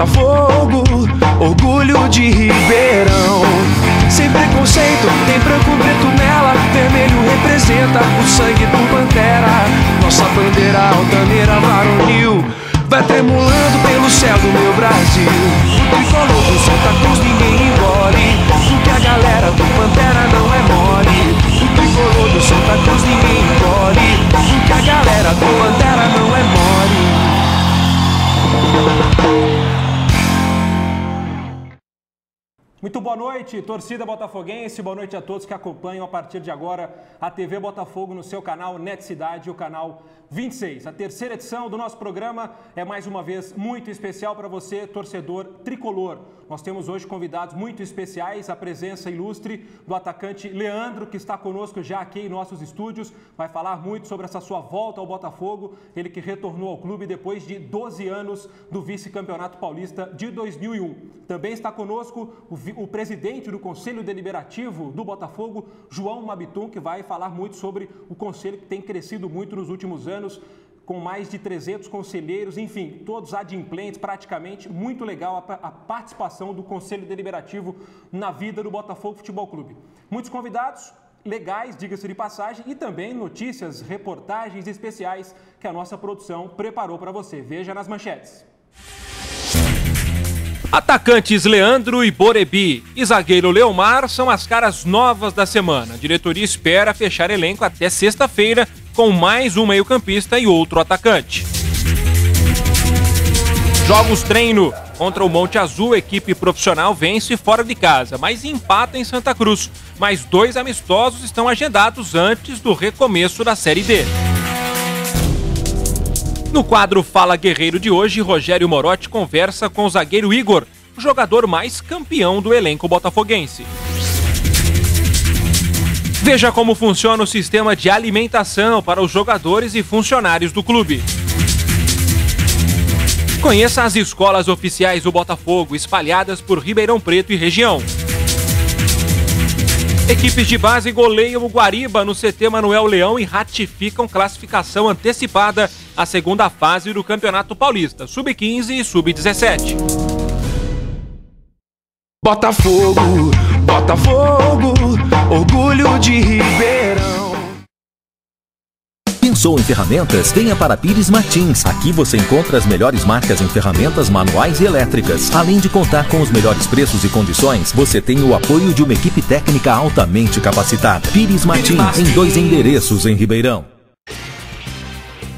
Botafogo, orgulho de Ribeirão. Sem preconceito, tem branco, preto nela. Vermelho representa o sangue do Pantera. Nossa bandeira altaneira varonil vai tremulando pelo céu do meu Brasil. O tricolor do Santa Cruz ninguém engole, porque a galera do Pantera não é mole. O tricolor do Santa Cruz ninguém engole, porque a galera do Pantera não é mole. Muito boa noite, torcida botafoguense, boa noite a todos que acompanham a partir de agora a TV Botafogo no seu canal Net Cidade, o canal 26. A terceira edição do nosso programa é mais uma vez muito especial para você, torcedor tricolor. Nós temos hoje convidados muito especiais, a presença ilustre do atacante Leandro, que está conosco já aqui em nossos estúdios, vai falar muito sobre essa sua volta ao Botafogo, ele que retornou ao clube depois de 12 anos do vice-campeonato paulista de 2001. Também está conosco o presidente do Conselho Deliberativo do Botafogo, João Mabitum, que vai falar muito sobre o conselho que tem crescido muito nos últimos anos, com mais de 300 conselheiros, enfim, todos adimplentes praticamente. Muito legal a participação do Conselho Deliberativo na vida do Botafogo Futebol Clube. Muitos convidados legais, diga-se de passagem, e também notícias, reportagens especiais que a nossa produção preparou para você. Veja nas manchetes. Atacantes Leandro e Borebi e zagueiro Leomar são as caras novas da semana. A diretoria espera fechar elenco até sexta-feira com mais um meio-campista e outro atacante. Jogos treino. Contra o Monte Azul, a equipe profissional vence fora de casa, mas empata em Santa Cruz. Mais 2 amistosos estão agendados antes do recomeço da Série D. No quadro Fala Guerreiro de hoje, Rogério Morotti conversa com o zagueiro Igor, o jogador mais campeão do elenco botafoguense. Veja como funciona o sistema de alimentação para os jogadores e funcionários do clube. Conheça as escolas oficiais do Botafogo, espalhadas por Ribeirão Preto e região. Equipes de base goleiam o Guariba no CT Manuel Leão e ratificam classificação antecipada à segunda fase do Campeonato Paulista, Sub-15 e Sub-17. Botafogo, Botafogo, orgulho de Ribeirão. Pensou em ferramentas? Venha para Pires Martins. Aqui você encontra as melhores marcas em ferramentas manuais e elétricas. Além de contar com os melhores preços e condições, você tem o apoio de uma equipe técnica altamente capacitada. Pires Martins, em 2 endereços em Ribeirão.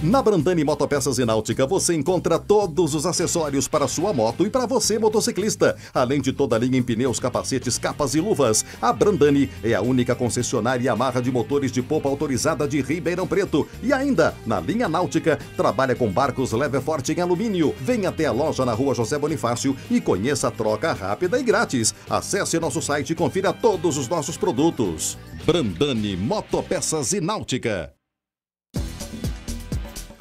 Na Brandani Motopeças e Náutica você encontra todos os acessórios para sua moto e para você motociclista. Além de toda a linha em pneus, capacetes, capas e luvas. A Brandani é a única concessionária Yamaha de motores de polpa autorizada de Ribeirão Preto. E ainda, na linha náutica, trabalha com barcos leve forte em alumínio. Venha até a loja na rua José Bonifácio e conheça a troca rápida e grátis. Acesse nosso site e confira todos os nossos produtos. Brandani Motopeças e Náutica.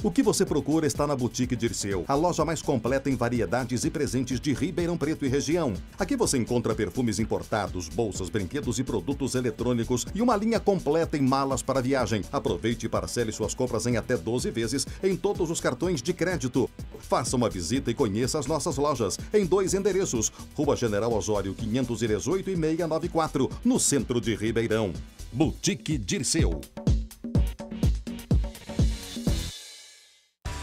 O que você procura está na Boutique Dirceu, a loja mais completa em variedades e presentes de Ribeirão Preto e região. Aqui você encontra perfumes importados, bolsas, brinquedos e produtos eletrônicos e uma linha completa em malas para viagem. Aproveite e parcele suas compras em até 12 vezes em todos os cartões de crédito. Faça uma visita e conheça as nossas lojas em 2 endereços, Rua General Osório 518 e 694, no centro de Ribeirão. Boutique Dirceu.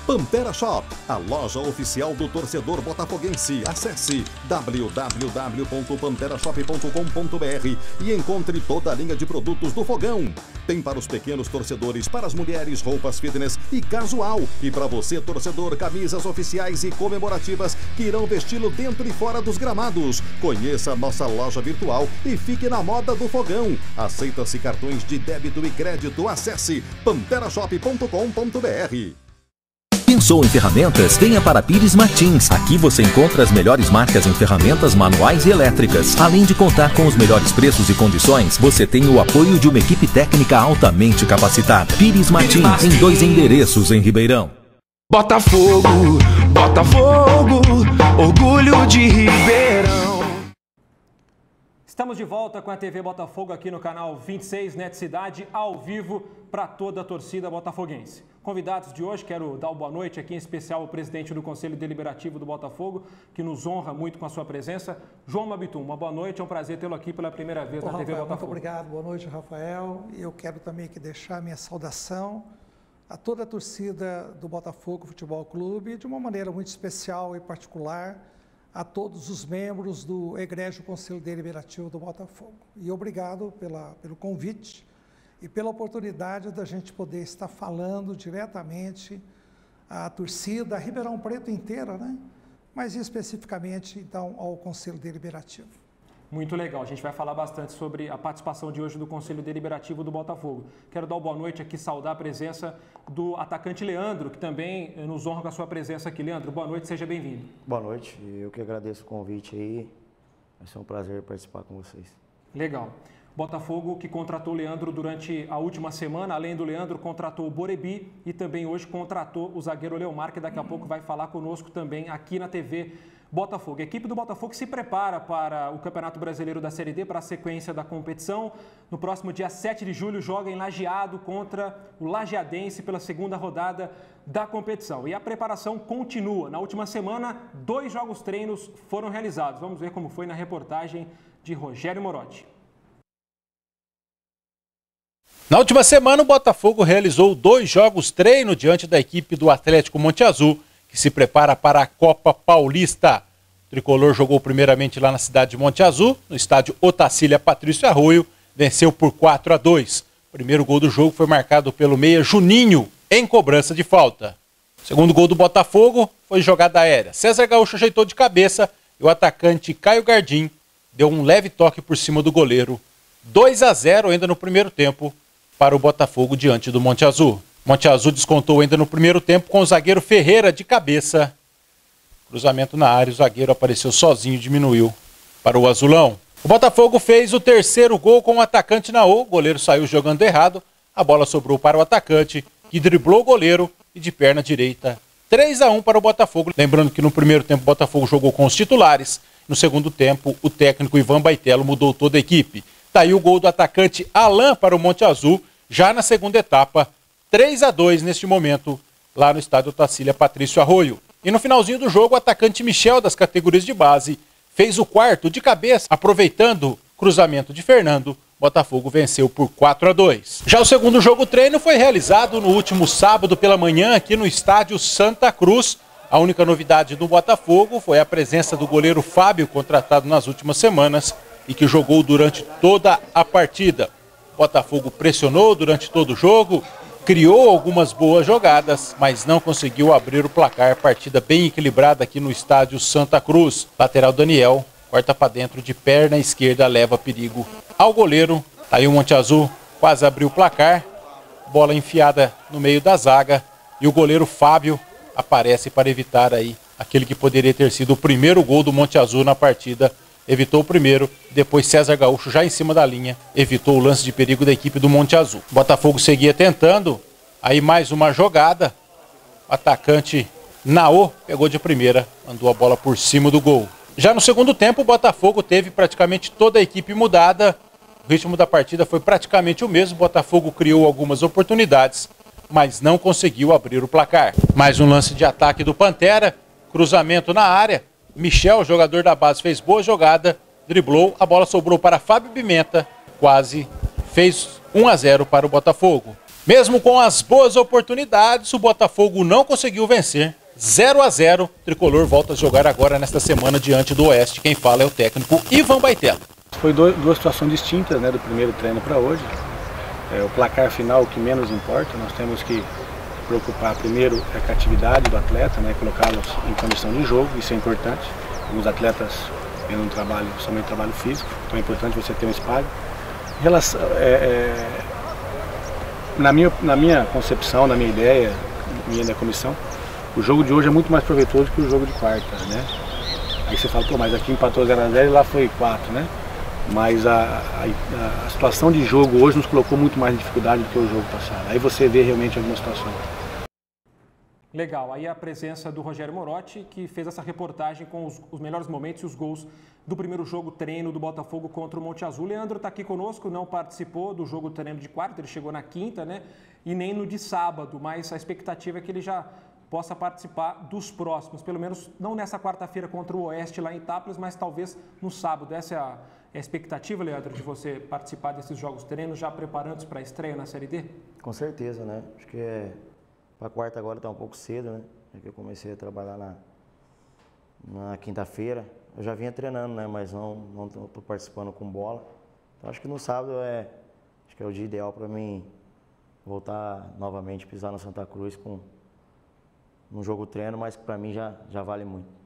Pantera Shop, a loja oficial do torcedor botafoguense. Acesse www.panterashop.com.br e encontre toda a linha de produtos do fogão. Tem para os pequenos torcedores, para as mulheres, roupas fitness e casual. E para você, torcedor, camisas oficiais e comemorativas que irão vesti-lo dentro e fora dos gramados. Conheça a nossa loja virtual e fique na moda do fogão. Aceita-se cartões de débito e crédito. Acesse panterashop.com.br. Pensou em ferramentas? Venha para Pires Martins. Aqui você encontra as melhores marcas em ferramentas manuais e elétricas. Além de contar com os melhores preços e condições, você tem o apoio de uma equipe técnica altamente capacitada. Pires Martins, em 2 endereços em Ribeirão. Botafogo, Botafogo, orgulho de Ribeirão. Estamos de volta com a TV Botafogo aqui no canal 26 Net Cidade, ao vivo para toda a torcida botafoguense. Convidados de hoje, quero dar uma boa noite aqui, em especial ao presidente do Conselho Deliberativo do Botafogo, que nos honra muito com a sua presença, João Mabitum. Uma boa noite, é um prazer tê-lo aqui pela primeira vez na TV Botafogo. Muito obrigado, boa noite, Rafael. Eu quero também aqui deixar minha saudação a toda a torcida do Botafogo Futebol Clube, de uma maneira muito especial e particular, a todos os membros do Egrégio Conselho Deliberativo do Botafogo. E obrigado pelo convite e pela oportunidade da gente poder estar falando diretamente à torcida, a Ribeirão Preto inteira, né? Mas especificamente, então, ao Conselho Deliberativo. Muito legal, a gente vai falar bastante sobre a participação de hoje do Conselho Deliberativo do Botafogo. Quero dar uma boa noite aqui, saudar a presença do atacante Leandro, que também nos honra com a sua presença aqui. Leandro, boa noite, seja bem-vindo. Boa noite, eu que agradeço o convite aí, vai ser um prazer participar com vocês. Legal. Botafogo que contratou o Leandro durante a última semana, além do Leandro, contratou o Borebi e também hoje contratou o zagueiro Leomar, que daqui a pouco vai falar conosco também aqui na TV Botafogo. A equipe do Botafogo se prepara para o Campeonato Brasileiro da Série D, para a sequência da competição. No próximo dia 7 de julho, joga em Lajeado contra o Lajeadense pela segunda rodada da competição. E a preparação continua. Na última semana, 2 jogos treinos foram realizados. Vamos ver como foi na reportagem de Rogério Morotti. Na última semana, o Botafogo realizou 2 jogos treino diante da equipe do Atlético Monte Azul, que se prepara para a Copa Paulista. O tricolor jogou primeiramente lá na cidade de Monte Azul, no estádio Otacília Patrício Arroio, venceu por 4-2. O primeiro gol do jogo foi marcado pelo meia Juninho, em cobrança de falta. O segundo gol do Botafogo foi jogada aérea. César Gaúcho ajeitou de cabeça e o atacante Caio Gardim deu um leve toque por cima do goleiro. 2-0 ainda no primeiro tempo para o Botafogo diante do Monte Azul. Monte Azul descontou ainda no primeiro tempo com o zagueiro Ferreira de cabeça. Cruzamento na área, o zagueiro apareceu sozinho e diminuiu para o azulão. O Botafogo fez o terceiro gol com o atacante Naô. O goleiro saiu jogando errado. A bola sobrou para o atacante, que driblou o goleiro e de perna direita. 3-1 para o Botafogo. Lembrando que no primeiro tempo o Botafogo jogou com os titulares. No segundo tempo, o técnico Ivan Baitello mudou toda a equipe. Tá aí o gol do atacante Alain para o Monte Azul, já na segunda etapa. 3-2 neste momento, lá no estádio Otacília Patrício Arroio. E no finalzinho do jogo, o atacante Michel, das categorias de base, fez o quarto de cabeça, aproveitando o cruzamento de Fernando. Botafogo venceu por 4-2. Já o segundo jogo treino foi realizado no último sábado pela manhã, aqui no estádio Santa Cruz. A única novidade do Botafogo foi a presença do goleiro Fábio, contratado nas últimas semanas, e que jogou durante toda a partida. O Botafogo pressionou durante todo o jogo, criou algumas boas jogadas, mas não conseguiu abrir o placar. Partida bem equilibrada aqui no estádio Santa Cruz. Lateral Daniel, corta para dentro de perna esquerda, leva perigo ao goleiro. Aí o Monte Azul quase abriu o placar. Bola enfiada no meio da zaga. E o goleiro Fábio aparece para evitar aí aquele que poderia ter sido o primeiro gol do Monte Azul na partida. Evitou o primeiro, depois César Gaúcho já em cima da linha, evitou o lance de perigo da equipe do Monte Azul. O Botafogo seguia tentando, aí mais uma jogada, o atacante Naô pegou de primeira, mandou a bola por cima do gol. Já no segundo tempo, o Botafogo teve praticamente toda a equipe mudada, o ritmo da partida foi praticamente o mesmo, o Botafogo criou algumas oportunidades, mas não conseguiu abrir o placar. Mais um lance de ataque do Pantera, cruzamento na área, Michel, jogador da base, fez boa jogada, driblou, a bola sobrou para Fábio Pimenta, quase fez 1-0 para o Botafogo. Mesmo com as boas oportunidades, o Botafogo não conseguiu vencer. 0-0, o tricolor volta a jogar agora nesta semana diante do Oeste. Quem fala é o técnico Ivan Baitello. Foi duas situações distintas, né, do primeiro treino para hoje. O placar final que menos importa, nós temos que preocupar primeiro é com a atividade do atleta, né, colocá-los em condição de jogo, isso é importante. Alguns atletas têm um trabalho, somente trabalho físico, então é importante você ter um espalho. Em relação, na minha concepção, na minha ideia, minha da comissão, o jogo de hoje é muito mais proveitoso que o jogo de quarta, né? Aí você fala, pô, mas aqui empatou 0-0 e lá foi 4, né? Mas a situação de jogo hoje nos colocou muito mais em dificuldade do que o jogo passado. Aí você vê realmente algumas situações. Legal, aí a presença do Rogério Morotti, que fez essa reportagem com os melhores momentos e os gols do primeiro jogo treino do Botafogo contra o Monte Azul. Leandro está aqui conosco, não participou do jogo treino de quarta, ele chegou na quinta, né? E nem no de sábado, mas a expectativa é que ele já possa participar dos próximos, pelo menos não nessa quarta-feira contra o Oeste lá em Itápolis, mas talvez no sábado. Essa é a expectativa, Leandro, de você participar desses jogos treinos, já preparando-se para a estreia na Série D? Com certeza, né? Acho que para quarta agora está um pouco cedo, né? É que eu comecei a trabalhar na quinta-feira. Eu já vinha treinando, né? Mas não estou participando com bola. Então acho que no sábado acho que é o dia ideal para mim voltar novamente, pisar na Santa Cruz com um jogo treino, mas que para mim já vale muito.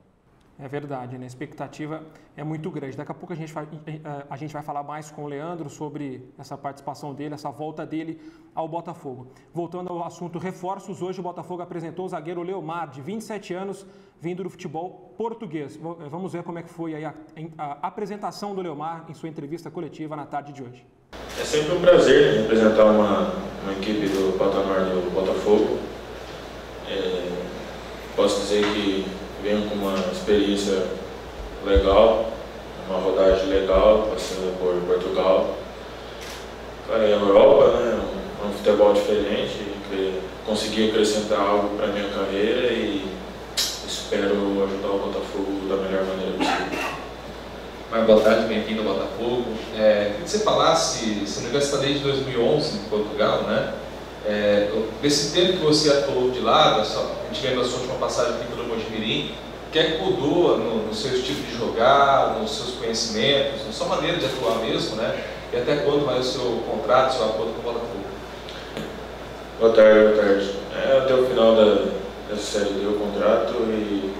É verdade, né? A expectativa é muito grande. Daqui a pouco a gente vai falar mais com o Leandro sobre essa participação dele, essa volta dele ao Botafogo. Voltando ao assunto reforços, hoje o Botafogo apresentou o zagueiro Leomar, de 27 anos, vindo do futebol português. Vamos ver como é que foi aí a apresentação do Leomar em sua entrevista coletiva na tarde de hoje. É sempre um prazer, né, representar uma equipe do patamar do Botafogo. Posso dizer que venho com uma experiência legal, uma rodagem legal, passando por Portugal. Cara, na Europa, né, um futebol diferente, consegui acrescentar algo para a minha carreira e espero ajudar o Botafogo da melhor maneira possível. Mas boa tarde, bem-vindo ao Botafogo. Queria que você falasse, você não está desde 2011 em Portugal, né? Desse tempo que você atuou de lado, a gente lembra a sua última passagem aqui pelo Mojimirim, o que é que mudou no seu estilo de jogar, nos seus conhecimentos, na sua maneira de atuar mesmo, né? E até quando vai o seu contrato, seu acordo com o Botafogo? Boa tarde. Até o final dessa série deu o contrato e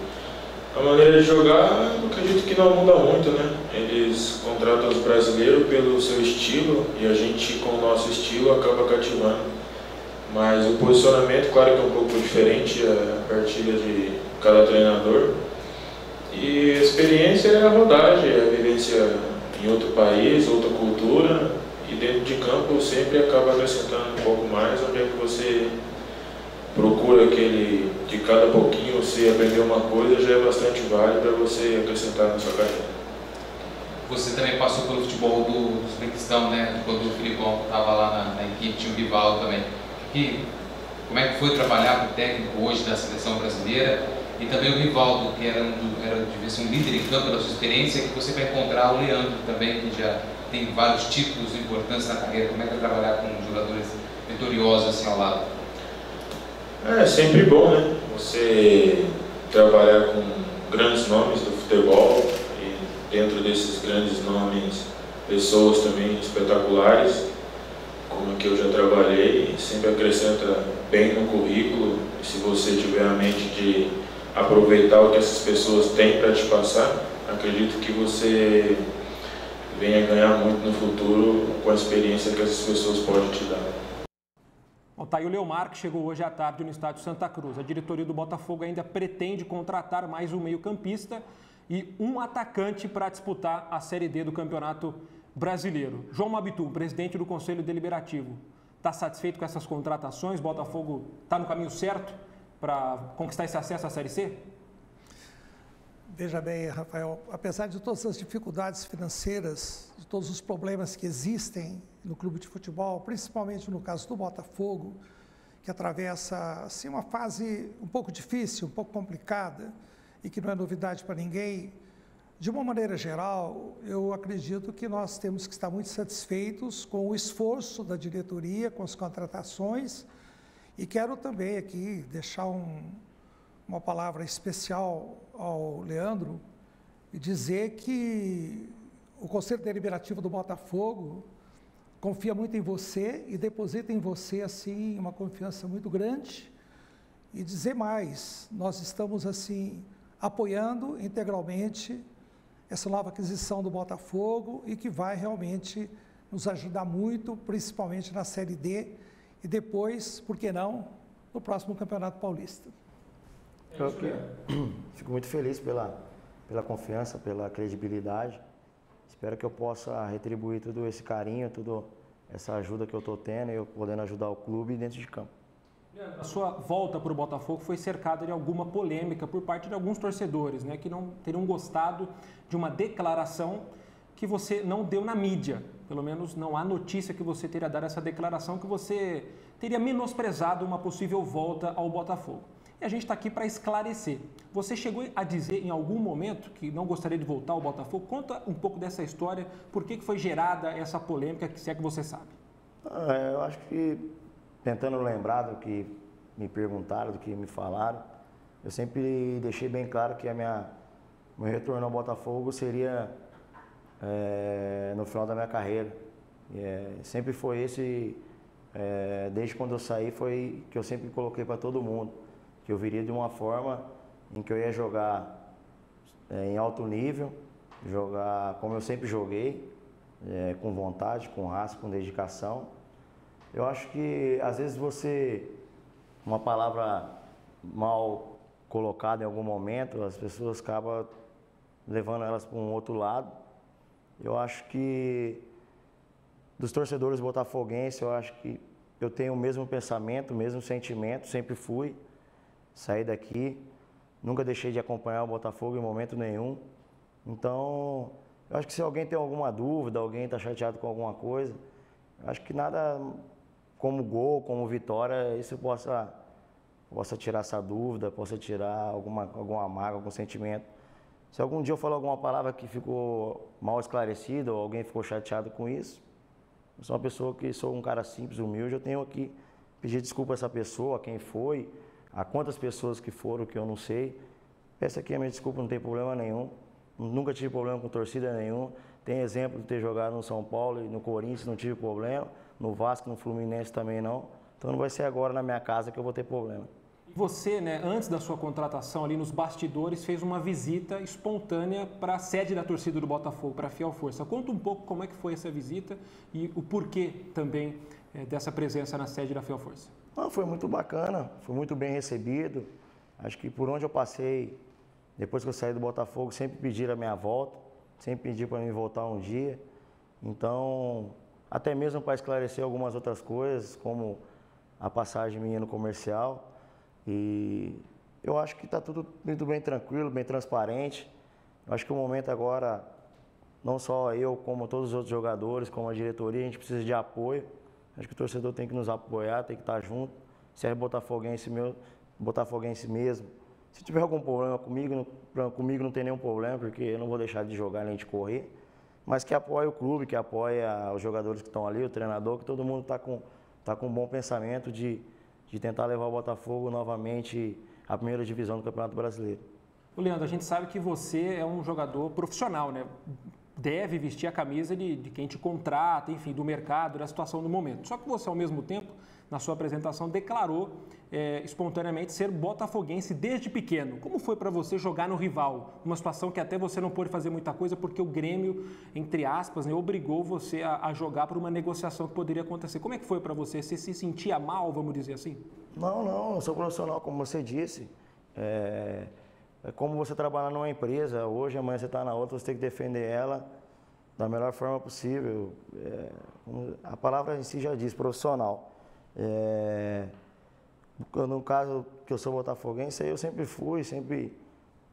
a maneira de jogar, eu acredito que não muda muito, né? Eles contratam os brasileiros pelo seu estilo e a gente, com o nosso estilo, acaba cativando. Mas o posicionamento, claro que é um pouco diferente a partir de cada treinador. E a experiência é a rodagem, é a vivência em outro país, outra cultura. E dentro de campo sempre acaba acrescentando um pouco mais, onde é que você procura de cada pouquinho você aprender uma coisa, já é bastante válido para você acrescentar na sua carreira. Você também passou pelo futebol do Uzbequistão, né? Quando o Filipão estava lá na equipe, tinha o Rivaldo também. Como é que foi trabalhar com o técnico hoje da seleção brasileira e também o Rivaldo, que devia ser um líder em campo da sua experiência, que você vai encontrar o Leandro também, que já tem vários títulos importantes na carreira. Como é que é trabalhar com jogadores vitoriosos assim ao lado? É sempre bom, né? Você trabalhar com grandes nomes do futebol e dentro desses grandes nomes, pessoas também espetaculares, como que eu já trabalhei, sempre acrescenta bem no currículo. E se você tiver a mente de aproveitar o que essas pessoas têm para te passar, acredito que você venha ganhar muito no futuro com a experiência que essas pessoas podem te dar. Bom, tá aí o Leomar, que chegou hoje à tarde no estádio Santa Cruz. A diretoria do Botafogo ainda pretende contratar mais um meio-campista e um atacante para disputar a Série D do Campeonato Brasileiro. João Mabitu, presidente do Conselho Deliberativo, está satisfeito com essas contratações? O Botafogo está no caminho certo para conquistar esse acesso à Série C? Veja bem, Rafael, apesar de todas as dificuldades financeiras, de todos os problemas que existem no clube de futebol, principalmente no caso do Botafogo, que atravessa assim, uma fase um pouco difícil, um pouco complicada e que não é novidade para ninguém, de uma maneira geral, eu acredito que nós temos que estar muito satisfeitos com o esforço da diretoria, com as contratações, e quero também aqui deixar uma palavra especial ao Leandro e dizer que o Conselho Deliberativo do Botafogo confia muito em você e deposita em você assim uma confiança muito grande. E dizer mais, nós estamos assim apoiando integralmente essa nova aquisição do Botafogo e que vai realmente nos ajudar muito, principalmente na Série D e depois, por que não, no próximo Campeonato Paulista. Fico muito feliz pela confiança, pela credibilidade. Espero que eu possa retribuir todo esse carinho, toda essa ajuda que eu estou tendo e eu podendo ajudar o clube dentro de campo. A sua volta para o Botafogo foi cercada de alguma polêmica por parte de alguns torcedores, né, que não teriam gostado de uma declaração que você não deu na mídia. Pelo menos não há notícia que você teria dado essa declaração, que você teria menosprezado uma possível volta ao Botafogo. E a gente está aqui para esclarecer. Você chegou a dizer em algum momento que não gostaria de voltar ao Botafogo? Conta um pouco dessa história, por que foi gerada essa polêmica, se é que você sabe. Eu acho que, tentando lembrar do que me perguntaram, do que me falaram, eu sempre deixei bem claro que meu retorno ao Botafogo seria no final da minha carreira. Sempre foi esse, desde quando eu saí, foi que eu sempre coloquei para todo mundo, que eu viria de uma forma em que eu ia jogar em alto nível, jogar como eu sempre joguei, com vontade, com raça, com dedicação. Eu acho que às vezes uma palavra mal colocada em algum momento, as pessoas acabam levando elas para um outro lado. Eu acho que dos torcedores botafoguenses, eu acho que eu tenho o mesmo pensamento, o mesmo sentimento, sempre fui. Saí daqui, nunca deixei de acompanhar o Botafogo em momento nenhum. Então, eu acho que se alguém tem alguma dúvida, alguém está chateado com alguma coisa, eu acho que nada como gol, como vitória, isso possa tirar essa dúvida, possa tirar alguma mágoa, algum sentimento. Se algum dia eu falar alguma palavra que ficou mal esclarecida ou alguém ficou chateado com isso, eu sou uma pessoa que sou um cara simples, humilde, eu tenho que pedir desculpa a essa pessoa, a quem foi, a quantas pessoas que foram, que eu não sei. Essa aqui é a minha desculpa, não tem problema nenhum. Nunca tive problema com torcida nenhum. Tem exemplo de ter jogado no São Paulo e no Corinthians, não tive problema. No Vasco, no Fluminense também não. Então não vai ser agora na minha casa que eu vou ter problema. Você, né, antes da sua contratação ali nos bastidores, fez uma visita espontânea para a sede da torcida do Botafogo, para a Fiel Força. Conta um pouco como é que foi essa visita e o porquê também dessa presença na sede da Fiel Força. Foi muito bacana, foi muito bem recebido. Acho que por onde eu passei, depois que eu saí do Botafogo, sempre pediram a minha volta, sempre pediram para mim voltar um dia. Então, até mesmo para esclarecer algumas outras coisas, como a passagem minha no comercial. E eu acho que está tudo muito bem tranquilo, bem transparente. Eu acho que o momento agora, não só eu, como todos os outros jogadores, como a diretoria, a gente precisa de apoio. Acho que o torcedor tem que nos apoiar, tem que estar junto. Se é botafoguense mesmo. Se tiver algum problema comigo não tem nenhum problema, porque eu não vou deixar de jogar nem de correr. Mas que apoie o clube, que apoie os jogadores que estão ali, o treinador, que todo mundo está com um bom pensamento de tentar levar o Botafogo novamente à primeira divisão do Campeonato Brasileiro. Leandro, a gente sabe que você é um jogador profissional, né? Deve vestir a camisa de quem te contrata, enfim, do mercado, da situação do momento. Só que você, ao mesmo tempo, na sua apresentação, declarou espontaneamente ser botafoguense desde pequeno. Como foi para você jogar no rival? Uma situação que até você não pôde fazer muita coisa porque o Grêmio, entre aspas, né, obrigou você a jogar por uma negociação que poderia acontecer. Como é que foi para você? Você se sentia mal, vamos dizer assim? Não, eu sou profissional, como você disse. É como você trabalhar numa empresa, hoje, amanhã você está na outra, você tem que defender ela da melhor forma possível. A palavra em si já diz, profissional. No caso que eu sou botafoguense, eu sempre fui, sempre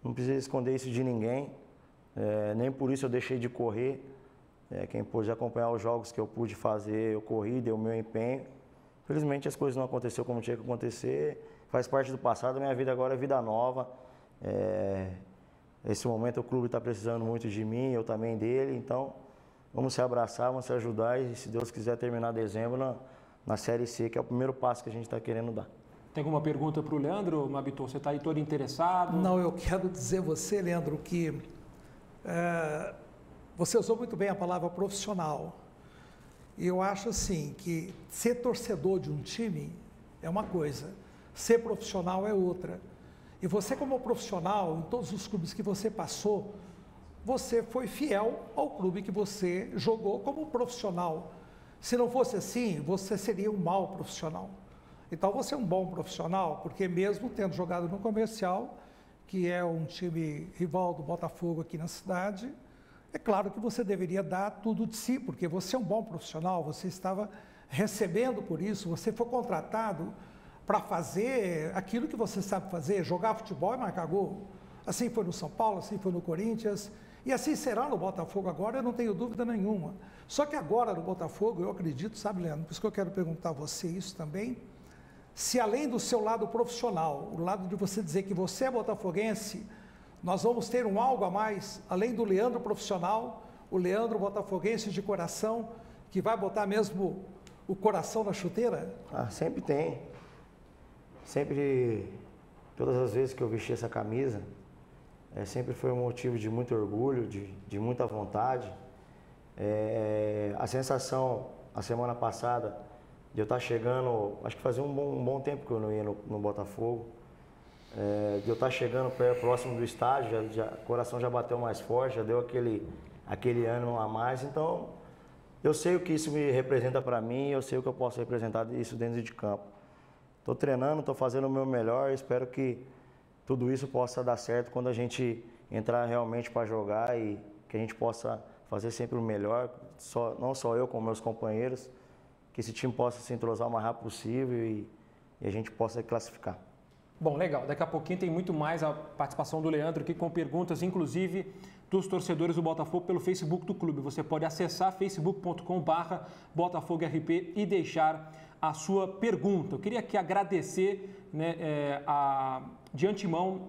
não precisei esconder isso de ninguém. Nem por isso eu deixei de correr. Quem pôde acompanhar os jogos que eu pude fazer, eu corri, dei o meu empenho. Infelizmente as coisas não aconteceram como tinha que acontecer. Faz parte do passado, a minha vida agora é vida nova. Nesse momento o clube está precisando muito de mim, eu também dele, então vamos se abraçar, vamos se ajudar e se Deus quiser terminar dezembro na Série C, que é o primeiro passo que a gente está querendo dar. Tem alguma pergunta para o Leandro, Mabito? Você está aí todo interessado? Não, eu quero dizer a você, Leandro, que você usou muito bem a palavra profissional. E eu acho assim que ser torcedor de um time é uma coisa, ser profissional é outra. E você, como profissional, em todos os clubes que você passou, você foi fiel ao clube que você jogou como profissional. Se não fosse assim, você seria um mau profissional. Então, você é um bom profissional, porque mesmo tendo jogado no Comercial, que é um time rival do Botafogo aqui na cidade, é claro que você deveria dar tudo de si, porque você é um bom profissional, você estava recebendo por isso, você foi contratado para fazer aquilo que você sabe fazer, jogar futebol e marcar gol. Assim foi no São Paulo, assim foi no Corinthians, e assim será no Botafogo agora, eu não tenho dúvida nenhuma. Só que agora no Botafogo, eu acredito, sabe, Leandro, por isso que eu quero perguntar a você isso também, se além do seu lado profissional, o lado de você dizer que você é botafoguense, nós vamos ter um algo a mais, além do Leandro profissional, o Leandro botafoguense de coração, que vai botar mesmo o coração na chuteira? Sempre tem. Sempre, todas as vezes que eu vesti essa camisa, sempre foi um motivo de muito orgulho, de muita vontade. A sensação, a semana passada, de eu estar chegando, acho que fazia um bom tempo que eu não ia no Botafogo, de eu estar chegando próximo do estádio, o coração já bateu mais forte, já deu aquele ânimo a mais. Então, eu sei o que isso me representa para mim, eu sei o que eu posso representar isso dentro de campo. Estou treinando, estou fazendo o meu melhor, espero que tudo isso possa dar certo quando a gente entrar realmente para jogar e que a gente possa fazer sempre o melhor, não só eu, como meus companheiros, que esse time possa se entrosar o mais rápido possível e a gente possa classificar. Bom, legal. Daqui a pouquinho tem muito mais a participação do Leandro aqui com perguntas, inclusive dos torcedores do Botafogo pelo Facebook do clube. Você pode acessar facebook.com/BotafogoRP e deixar a sua pergunta. Eu queria aqui agradecer de antemão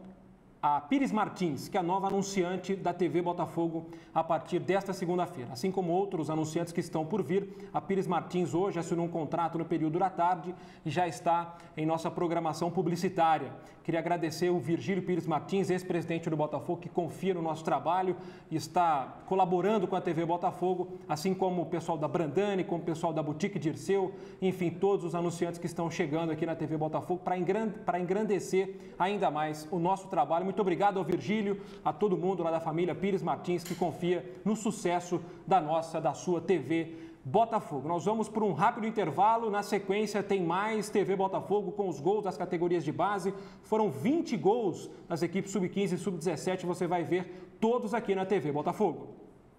a Pires Martins, que é a nova anunciante da TV Botafogo a partir desta segunda-feira. Assim como outros anunciantes que estão por vir, a Pires Martins hoje assinou um contrato no período da tarde e já está em nossa programação publicitária. Queria agradecer o Virgílio Pires Martins, ex-presidente do Botafogo, que confia no nosso trabalho e está colaborando com a TV Botafogo, assim como o pessoal da Brandani, como o pessoal da Boutique Dirceu, enfim, todos os anunciantes que estão chegando aqui na TV Botafogo para engrandecer ainda mais o nosso trabalho. Muito obrigado ao Virgílio, a todo mundo lá da família Pires Martins que confia no sucesso da sua TV Botafogo. Nós vamos por um rápido intervalo, na sequência tem mais TV Botafogo com os gols das categorias de base. Foram 20 gols das equipes sub-15 e sub-17, você vai ver todos aqui na TV Botafogo.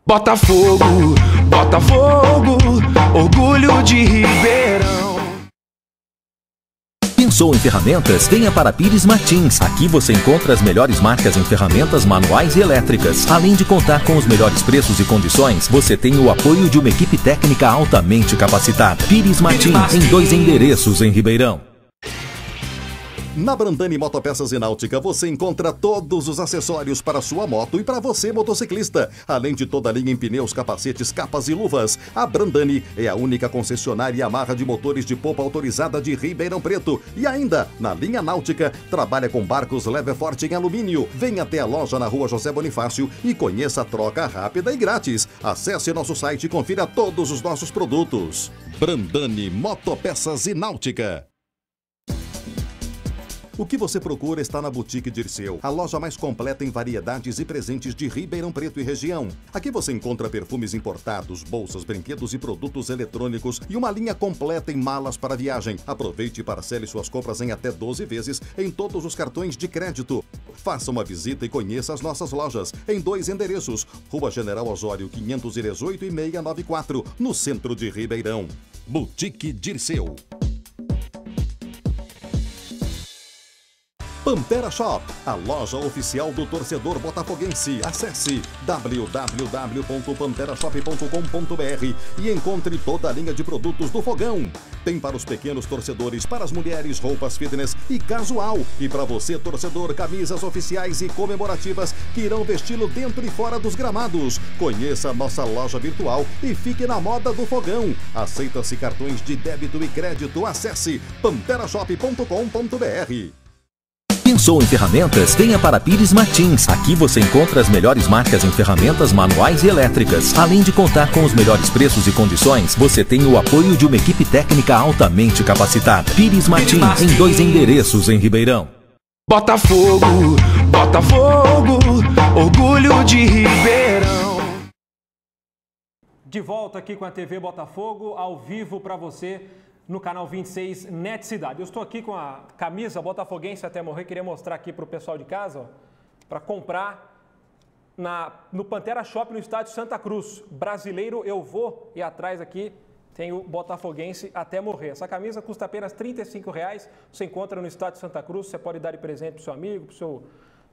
Botafogo, Botafogo, orgulho de Ribeirão. Pensou em ferramentas? Venha para Pires Martins. Aqui você encontra as melhores marcas em ferramentas manuais e elétricas. Além de contar com os melhores preços e condições, você tem o apoio de uma equipe técnica altamente capacitada. Pires Martins, em 2 endereços em Ribeirão. Na Brandani Motopeças e Náutica você encontra todos os acessórios para sua moto e para você motociclista, além de toda a linha em pneus, capacetes, capas e luvas. A Brandani é a única concessionária Yamaha de motores de polpa autorizada de Ribeirão Preto. E ainda, na linha náutica, trabalha com barcos leve forte em alumínio. Venha até a loja na Rua José Bonifácio e conheça a troca rápida e grátis. Acesse nosso site e confira todos os nossos produtos. Brandani Motopeças e Náutica. O que você procura está na Boutique Dirceu, a loja mais completa em variedades e presentes de Ribeirão Preto e região. Aqui você encontra perfumes importados, bolsas, brinquedos e produtos eletrônicos e uma linha completa em malas para viagem. Aproveite e parcele suas compras em até 12 vezes em todos os cartões de crédito. Faça uma visita e conheça as nossas lojas em 2 endereços, Rua General Osório 518 e 694, no centro de Ribeirão. Boutique Dirceu. Pantera Shop, a loja oficial do torcedor botafoguense. Acesse www.panterashop.com.br e encontre toda a linha de produtos do Fogão. Tem para os pequenos torcedores, para as mulheres, roupas fitness e casual. E para você, torcedor, camisas oficiais e comemorativas que irão vesti-lo dentro e fora dos gramados. Conheça a nossa loja virtual e fique na moda do Fogão. Aceita-se cartões de débito e crédito. Acesse panterashop.com.br. Pensou em ferramentas? Venha para Pires Martins. Aqui você encontra as melhores marcas em ferramentas manuais e elétricas. Além de contar com os melhores preços e condições, você tem o apoio de uma equipe técnica altamente capacitada. Pires Martins, em 2 endereços em Ribeirão. Botafogo, Botafogo, orgulho de Ribeirão. De volta aqui com a TV Botafogo, ao vivo para você no canal 26 Net Cidade. Eu estou aqui com a camisa botafoguense até morrer, queria mostrar aqui para o pessoal de casa, para comprar no Pantera Shop no estádio Santa Cruz. Brasileiro eu vou, e atrás aqui tem o botafoguense até morrer. Essa camisa custa apenas R$ 35,00. Você encontra no estado de Santa Cruz. Você pode dar de presente para o seu amigo,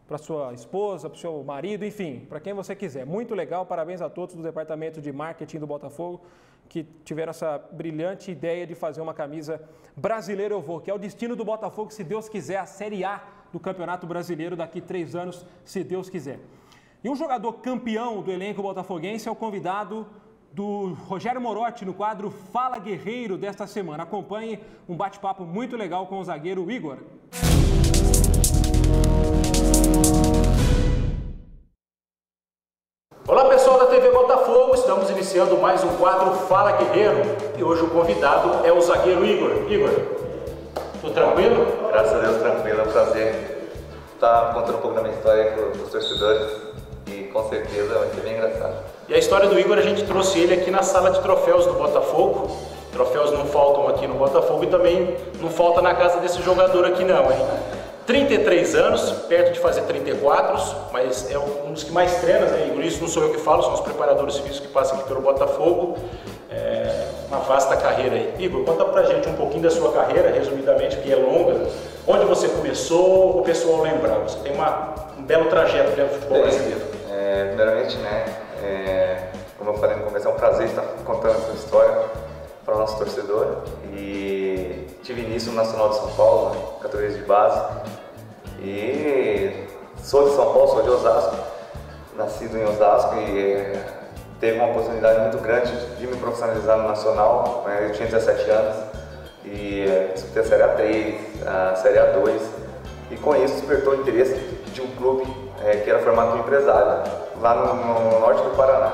para sua esposa, para o seu marido, enfim, para quem você quiser. Muito legal. Parabéns a todos do departamento de marketing do Botafogo que tiveram essa brilhante ideia de fazer uma camisa brasileira eu vou, que é o destino do Botafogo, se Deus quiser, a Série A do Campeonato Brasileiro daqui 3 anos, se Deus quiser. E um jogador campeão do elenco botafoguense é o convidado do Rogério Morotti no quadro Fala Guerreiro desta semana. Acompanhe um bate-papo muito legal com o zagueiro Igor. Olá pessoal da TV Botafogo, estamos iniciando mais um quadro Fala Guerreiro e hoje o convidado é o zagueiro Igor. Igor, tudo tranquilo? Graças a Deus, tranquilo, é um prazer estar contando um pouco da minha história para os torcedores e com certeza vai ser bem engraçado. E a história do Igor, a gente trouxe ele aqui na sala de troféus do Botafogo. Troféus não faltam aqui no Botafogo e também não falta na casa desse jogador aqui não, hein? 33 anos, perto de fazer 34, mas é um dos que mais treina, né, Igor? Isso não sou eu que falo, são os preparadores físicos que passam aqui pelo Botafogo. Uma vasta carreira aí. Igor, conta pra gente um pouquinho da sua carreira, resumidamente, que é longa. Onde você começou, o pessoal lembrar. Você tem um belo trajeto dentro do futebol brasileiro. Primeiramente, né, como eu falei no começo, é um prazer estar contando essa história para o nosso torcedor. E tive início no Nacional de São Paulo, né, categorias de base. E sou de São Paulo, sou de Osasco, nascido em Osasco e teve uma oportunidade muito grande de me profissionalizar no Nacional. Eu tinha 17 anos e disputei a Série A3, a Série A2 e com isso despertou o interesse de um clube que era formado por empresário lá no norte do Paraná.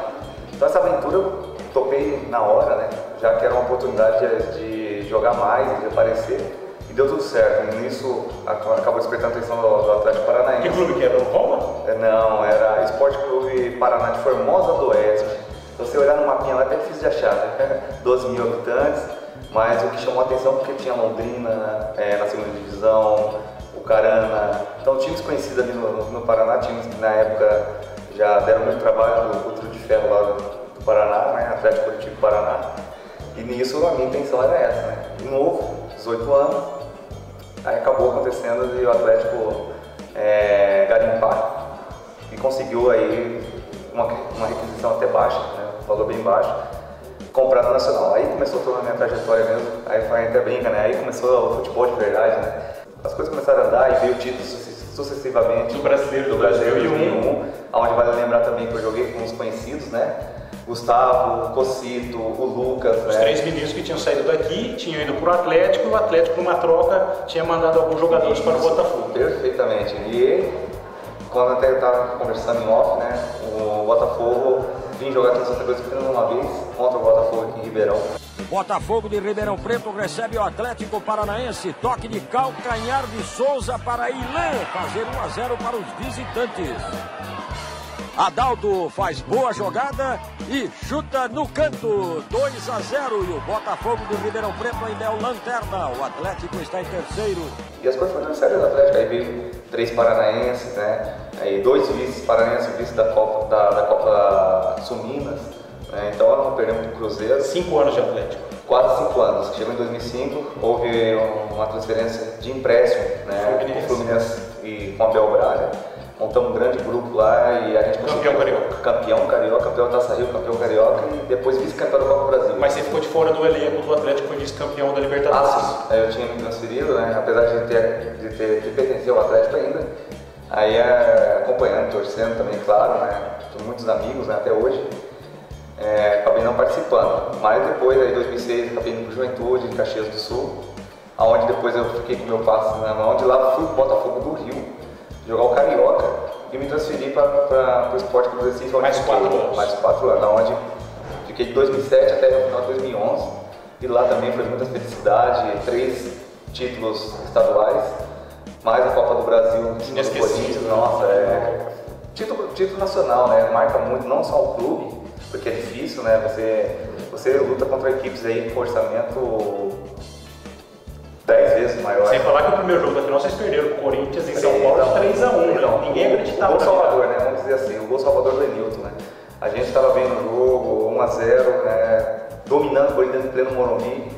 Então essa aventura eu topei na hora, né? Já que era uma oportunidade de jogar mais, de aparecer. Deu tudo certo, e nisso acabou despertando a atenção do Atlético Paranaense. Que clube que era? O Roma? Não, era Esporte Clube Paraná de Formosa do Oeste. Se você olhar no mapinha lá, é até difícil de achar, né? 12 mil habitantes, mas o que chamou a atenção porque tinha Londrina na segunda divisão, o Carana. Então times conhecidos ali no Paraná, times que na época já deram muito trabalho, o Trio de Ferro lá do Paraná, né? Atlético Curitiba Paraná. E nisso a minha intenção era essa, né? De novo, 18 anos. Aí acabou acontecendo de o Atlético garimpar e conseguiu aí uma requisição até baixa, né, valor bem baixo, comprar no Nacional. Aí começou toda a minha trajetória mesmo, aí a gente até brinca, né, aí começou o futebol de verdade, né. As coisas começaram a andar e veio títulos sucessivamente do Brasileiro 2001, onde vale lembrar também que eu joguei com os conhecidos, né. Gustavo, Cocito, o Lucas, os 3 meninos que tinham saído daqui, tinham ido para o Atlético e o Atlético, numa troca, tinha mandado alguns jogadores para o Botafogo. Perfeitamente. E quando até eu estava conversando em off, né, o Botafogo vim jogar aqui em Santa Cruz apenas uma vez contra o Botafogo aqui em Ribeirão. O Botafogo de Ribeirão Preto recebe o Atlético Paranaense. Toque de calcanhar de Souza para Ilê fazer 1-0 para os visitantes. Adalto faz boa jogada e chuta no canto, 2-0, e o Botafogo do Ribeirão Preto ainda é o lanterna, o Atlético está em terceiro. E as coisas foram sérias do Atlético, aí veio 3 paranaenses, né? Aí 2 vices paranaenses, vice da Copa Sul-Minas, né? Então nós não perdemos do Cruzeiro. 5 anos de Atlético. Quase 5 anos. Chegou em 2005, houve uma transferência de empréstimo, né? Com o Fluminense e com a Abel Braga. Montamos um grande grupo lá e a gente conseguiu... Campeão carioca, campeão da Taça Rio, campeão carioca e depois vice-campeão da Copa do Brasil. Mas você ficou de fora do elenco do Atlético, foi vice-campeão da Libertadores. Eu tinha me transferido, né? Apesar de pertencer ao Atlético ainda. Aí acompanhando, torcendo também, claro, né? Tenho muitos amigos, né? Até hoje. Acabei não participando. Mas depois, aí em 2006, acabei indo para o Juventude, em Caxias do Sul. Onde depois eu fiquei com o meu passe na mão, de lá fui para o Botafogo do Rio. Jogar o Carioca e me transferi para o Esporte Clube Recife. Mais 4 anos. Mais 4 anos, onde fiquei de 2007 até o final de 2011. E lá também foi muita felicidade, 3 títulos estaduais, mais a Copa do Brasil no Corinthians. Nossa, título nacional, né? Marca muito, não só o clube, porque é difícil, né? Você luta contra equipes aí com orçamento 10 vezes maior. Sem falar que o primeiro jogo da final vocês perderam com o Corinthians em São Paulo de 3-1, né? Ninguém acreditava. O gol Salvador, né? Vamos dizer assim, o gol Salvador do Enilton, né? A gente estava vendo o jogo, 1 a 0, né, dominando o Corinthians em pleno Morumbi.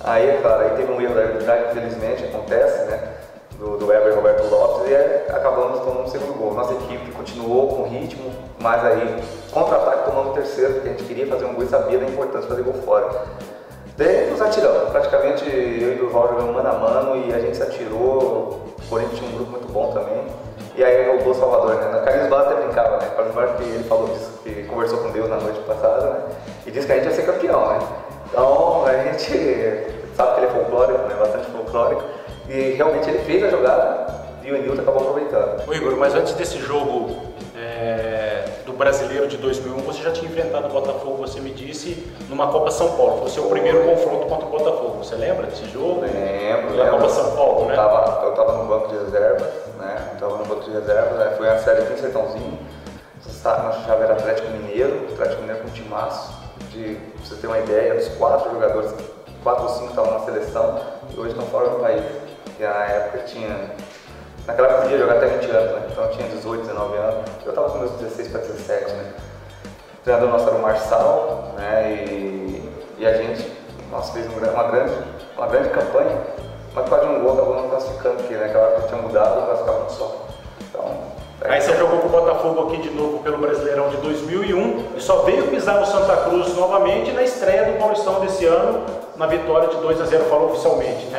Aí, cara, aí teve um erro da arbitragem, infelizmente, acontece, né, do Ever Roberto Lopes, e acabamos tomando um segundo gol. Nossa equipe continuou com ritmo, mas aí, contra-ataque, tomando o terceiro, porque a gente queria fazer um gol e sabia da importância de fazer gol fora. Daí nos atiramos, praticamente eu e o Durval jogamos mano a mano e a gente se atirou. O Corinthians tinha um grupo muito bom também. E aí roubou o Salvador, né? Carlos Bala até brincava, né? Carlos Bala, que ele falou disso, que conversou com Deus na noite passada, né? E disse que a gente ia ser campeão, né? Então a gente sabe que ele é folclórico, né? Bastante folclórico. E realmente ele fez a jogada e o Nilton acabou aproveitando. Ô Igor, mas antes desse jogo do Brasileiro de 2001, você já tinha enfrentado o Botafogo, você me disse, numa Copa São Paulo. Foi o seu primeiro confronto contra o Botafogo. Você lembra desse jogo? Lembro. Na Copa São Paulo, né? Eu tava no banco de reservas, né? Né? Foi uma série aqui em Sertãozinho. Nossa chave era Atlético Mineiro com um timaço. Pra você ter uma ideia, dos 4 jogadores, 4 ou 5 estavam na seleção e hoje estão fora do país. E na época naquela época eu podia jogar até 20 anos, né? Então eu tinha 18, 19 anos. Eu estava com meus 16 para 17, né? O treinador nosso era o Marçal, né? E a gente, fez uma grande campanha, mas quase um gol acabou não classificando, porque naquela época tinha mudado e classificava um só. Então, aí você jogou com o Botafogo aqui de novo pelo Brasileirão de 2001 e só veio pisar no Santa Cruz novamente na estreia do Paulistão desse ano, na vitória de 2 a 0, falou oficialmente, né?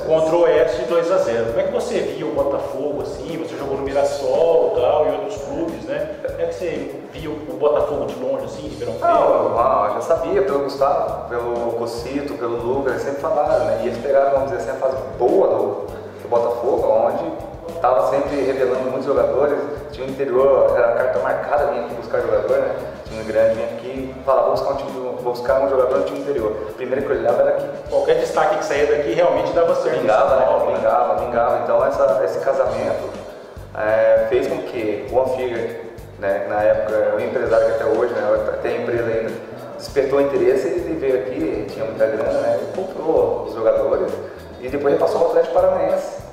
Contra o Oeste de 2 a 0. Como é que você via o Botafogo assim? Você jogou no Mirassol e outros clubes, né? Como é que você via o Botafogo de longe assim, Ribeirão Preto? Eu já sabia, pelo Gustavo, pelo Cocito, pelo Lucas, eles sempre falaram, né? E eles pegaram, vamos dizer assim, a fase boa do Botafogo, onde estava sempre revelando muitos jogadores. Tinha o interior, era a carta marcada, vinha aqui buscar jogador, né? Time grande vinha aqui e falava, vou buscar um jogador no time interior. O primeiro que eu olhava era aqui. Qualquer destaque que saía daqui realmente dava certo. Vingava, né? Vingava. Então esse casamento fez com que o Anfiga, né, na época, o empresário que até hoje, né, tem empresa ainda, despertou interesse e veio aqui, tinha muita grana, né? E comprou os jogadores e depois repassou ao Atlético Paranaense.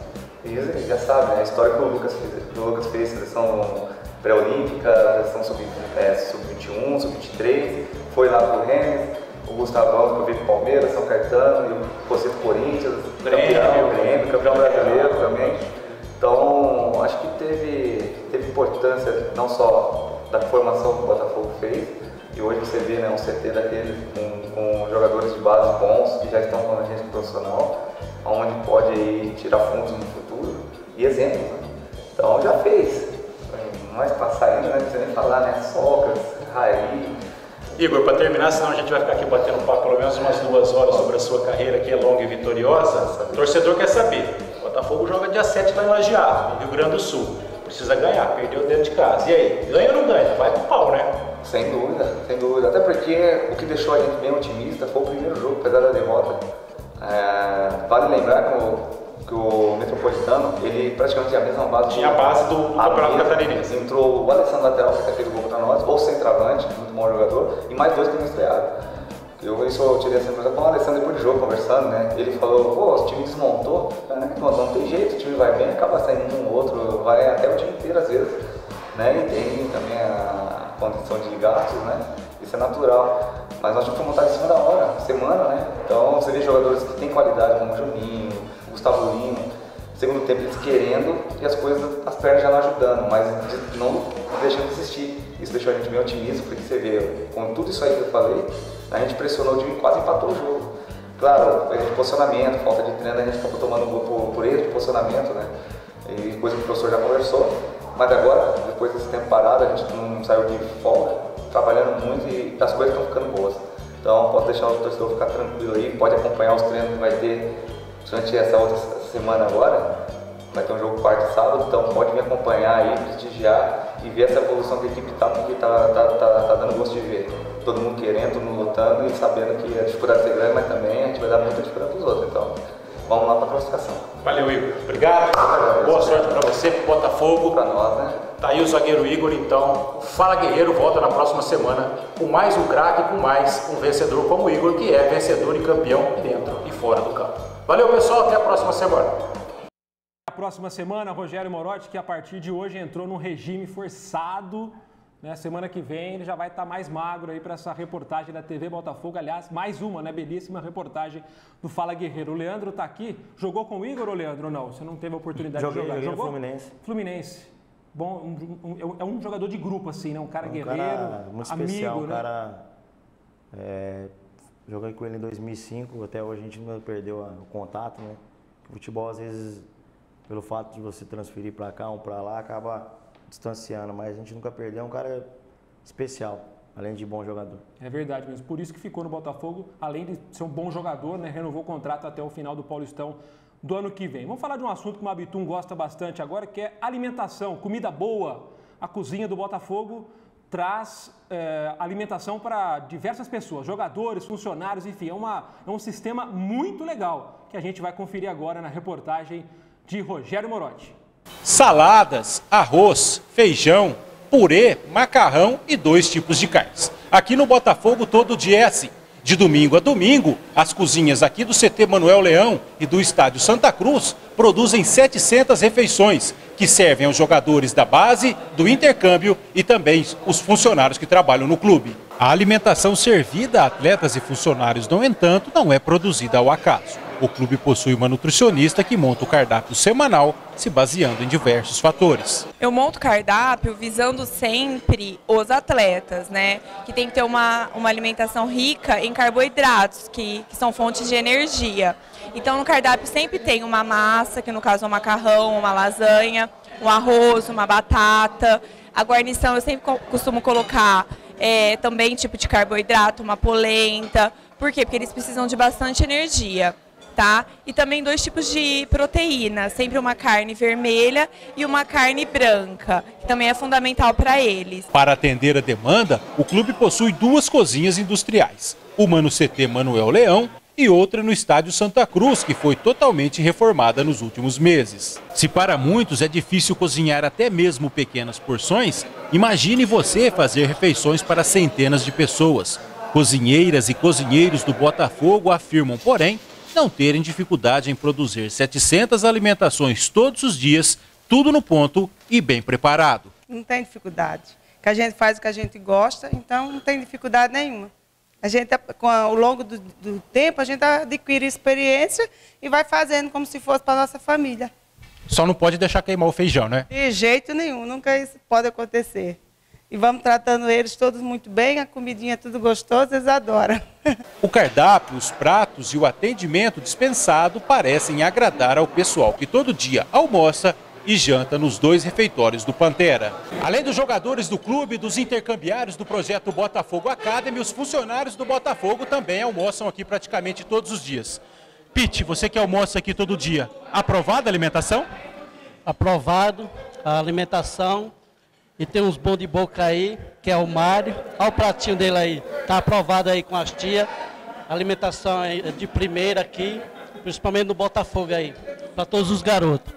E já sabe, né, a história que o Lucas fez, seleção pré-olímpica, seleção sub-21, sub-23, foi lá pro Rennes, o Gustavão que eu vi com o Palmeiras, São Caetano, e o Cocito Corinthians, campeão brasileiro também. Então, acho que teve importância não só da formação que o Botafogo fez, e hoje você vê, né, um CT daquele com jogadores de base bons que já estão com a gente profissional, onde pode aí tirar fundos no futuro e exemplos, né? Então já fez, mas passar ainda, né? Não precisa nem falar, né? Sócrates, Raí. Igor, para terminar, senão a gente vai ficar aqui batendo papo pelo menos umas 2 horas sobre a sua carreira, que é longa e vitoriosa. O torcedor quer saber. O Botafogo joga dia 7 lá em Lajeado, no Rio Grande do Sul. Precisa ganhar, perdeu dentro de casa. E aí, ganha ou não ganha? Vai pro pau, né? Sem dúvida. Até porque o que deixou a gente bem otimista foi o primeiro jogo, apesar da derrota. Vale lembrar que o Metropolitano, ele praticamente tinha a mesma base. Tinha a base do Campeonato Catarinense. Entrou o Alessandro lateral, que fez o gol contra nós, ou centroavante, muito bom jogador, e mais 2 que não estrearam. Eu tirei essa impressão com o Alessandro depois do jogo, conversando, né? Ele falou, o time desmontou, né? Não tem jeito, o time vai bem, acaba saindo um outro, vai até o time inteiro às vezes, né? E tem também a condição de gastos, né? Isso é natural. Mas nós tivemos que montar em cima da hora, semana, né? Então você vê jogadores que têm qualidade, como o Juninho, o Gustavo Lima, segundo tempo eles querendo e as pernas já não ajudando, mas não deixando de existir. Isso deixou a gente bem otimista, porque você vê, com tudo isso aí que eu falei, a gente pressionou o time e quase empatou o jogo. Claro, erro de posicionamento, falta de treino, a gente acabou tomando um gol por erro de posicionamento, né? E coisa que o professor já conversou. Mas agora, depois desse tempo parado, a gente não saiu de folga, trabalhando muito e as coisas estão ficando boas. Então, posso deixar o torcedor ficar tranquilo aí, pode acompanhar os treinos que vai ter durante essa outra semana agora. Vai ter um jogo quarta e sábado, então pode me acompanhar aí, prestigiar e ver essa evolução que a equipe está, porque tá dando gosto de ver. Todo mundo querendo, todo mundo lutando e sabendo que a dificuldade é grande, mas também a gente vai dar muita dificuldade para os outros. Então, vamos lá para a classificação. Valeu, Igor. Obrigado. Boa sorte para você, pro Botafogo. Para nós, né? Tá aí o zagueiro Igor, então. O Fala Guerreiro volta na próxima semana com mais um craque, com mais um vencedor como o Igor, que é vencedor e campeão dentro e fora do campo. Valeu, pessoal. Até a próxima semana. Na próxima semana, Rogério Morotti, que a partir de hoje entrou num regime forçado né? Semana que vem ele já vai estar mais magro aí para essa reportagem da TV Botafogo. Aliás, mais uma, né? Belíssima reportagem do Fala Guerreiro. O Leandro está aqui. Jogou com o Igor, ou Leandro, ou não? Você não teve a oportunidade de jogar? Joguei Jogou? no Fluminense. Fluminense. Bom, é um jogador de grupo, assim, né? Um cara guerreiro, cara muito amigo, especial, né? Cara, joguei com ele em 2005, até hoje a gente não perdeu o contato, né? O futebol, às vezes, pelo fato de você transferir para cá, para lá, acaba distanciando, mas a gente nunca perdeu, é um cara especial, além de bom jogador. É verdade mesmo, por isso que ficou no Botafogo, além de ser um bom jogador, né? Renovou o contrato até o final do Paulistão do ano que vem. Vamos falar de um assunto que o Mabitum gosta bastante agora, que é alimentação, comida boa. A cozinha do Botafogo traz alimentação para diversas pessoas, jogadores, funcionários, enfim, é um sistema muito legal que a gente vai conferir agora na reportagem de Rogério Morotti. Saladas, arroz, feijão, purê, macarrão e 2 tipos de carnes. Aqui no Botafogo todo dia é assim. De domingo a domingo, as cozinhas aqui do CT Manuel Leão e do Estádio Santa Cruz produzem 700 refeições que servem aos jogadores da base, do intercâmbio e também os funcionários que trabalham no clube. A alimentação servida a atletas e funcionários, no entanto, não é produzida ao acaso. O clube possui uma nutricionista que monta o cardápio semanal, se baseando em diversos fatores. Eu monto o cardápio visando sempre os atletas, né? Que tem que ter uma alimentação rica em carboidratos, que são fontes de energia. Então no cardápio sempre tem uma massa, que no caso é um macarrão, uma lasanha, um arroz, uma batata. A guarnição eu sempre costumo colocar também tipo de carboidrato, uma polenta. Por quê? Porque eles precisam de bastante energia. Tá? E também 2 tipos de proteína, sempre uma carne vermelha e uma carne branca, que também é fundamental para eles. Para atender a demanda, o clube possui 2 cozinhas industriais, uma no CT Manuel Leão e outra no Estádio Santa Cruz, que foi totalmente reformada nos últimos meses. Se para muitos é difícil cozinhar até mesmo pequenas porções, imagine você fazer refeições para centenas de pessoas. Cozinheiras e cozinheiros do Botafogo afirmam, porém, não terem dificuldade em produzir 700 alimentações todos os dias, tudo no ponto e bem preparado. Não tem dificuldade, que a gente faz o que a gente gosta, então não tem dificuldade nenhuma. A gente, ao longo do tempo, a gente adquire experiência e vai fazendo como se fosse para a nossa família. Só não pode deixar queimar o feijão, né? De jeito nenhum, nunca isso pode acontecer. E vamos tratando eles todos muito bem, a comidinha é tudo gostoso, eles adoram. O cardápio, os pratos e o atendimento dispensado parecem agradar ao pessoal que todo dia almoça e janta nos 2 refeitórios do Pantera. Além dos jogadores do clube e dos intercambiários do projeto Botafogo Academy, os funcionários do Botafogo também almoçam aqui praticamente todos os dias. Pete, você que almoça aqui todo dia, aprovada a alimentação? Aprovado a alimentação. E tem uns bons de boca aí, que é o Mário. Olha o pratinho dele aí, tá aprovado aí com as tias. A alimentação é de primeira aqui, principalmente no Botafogo aí, para todos os garotos.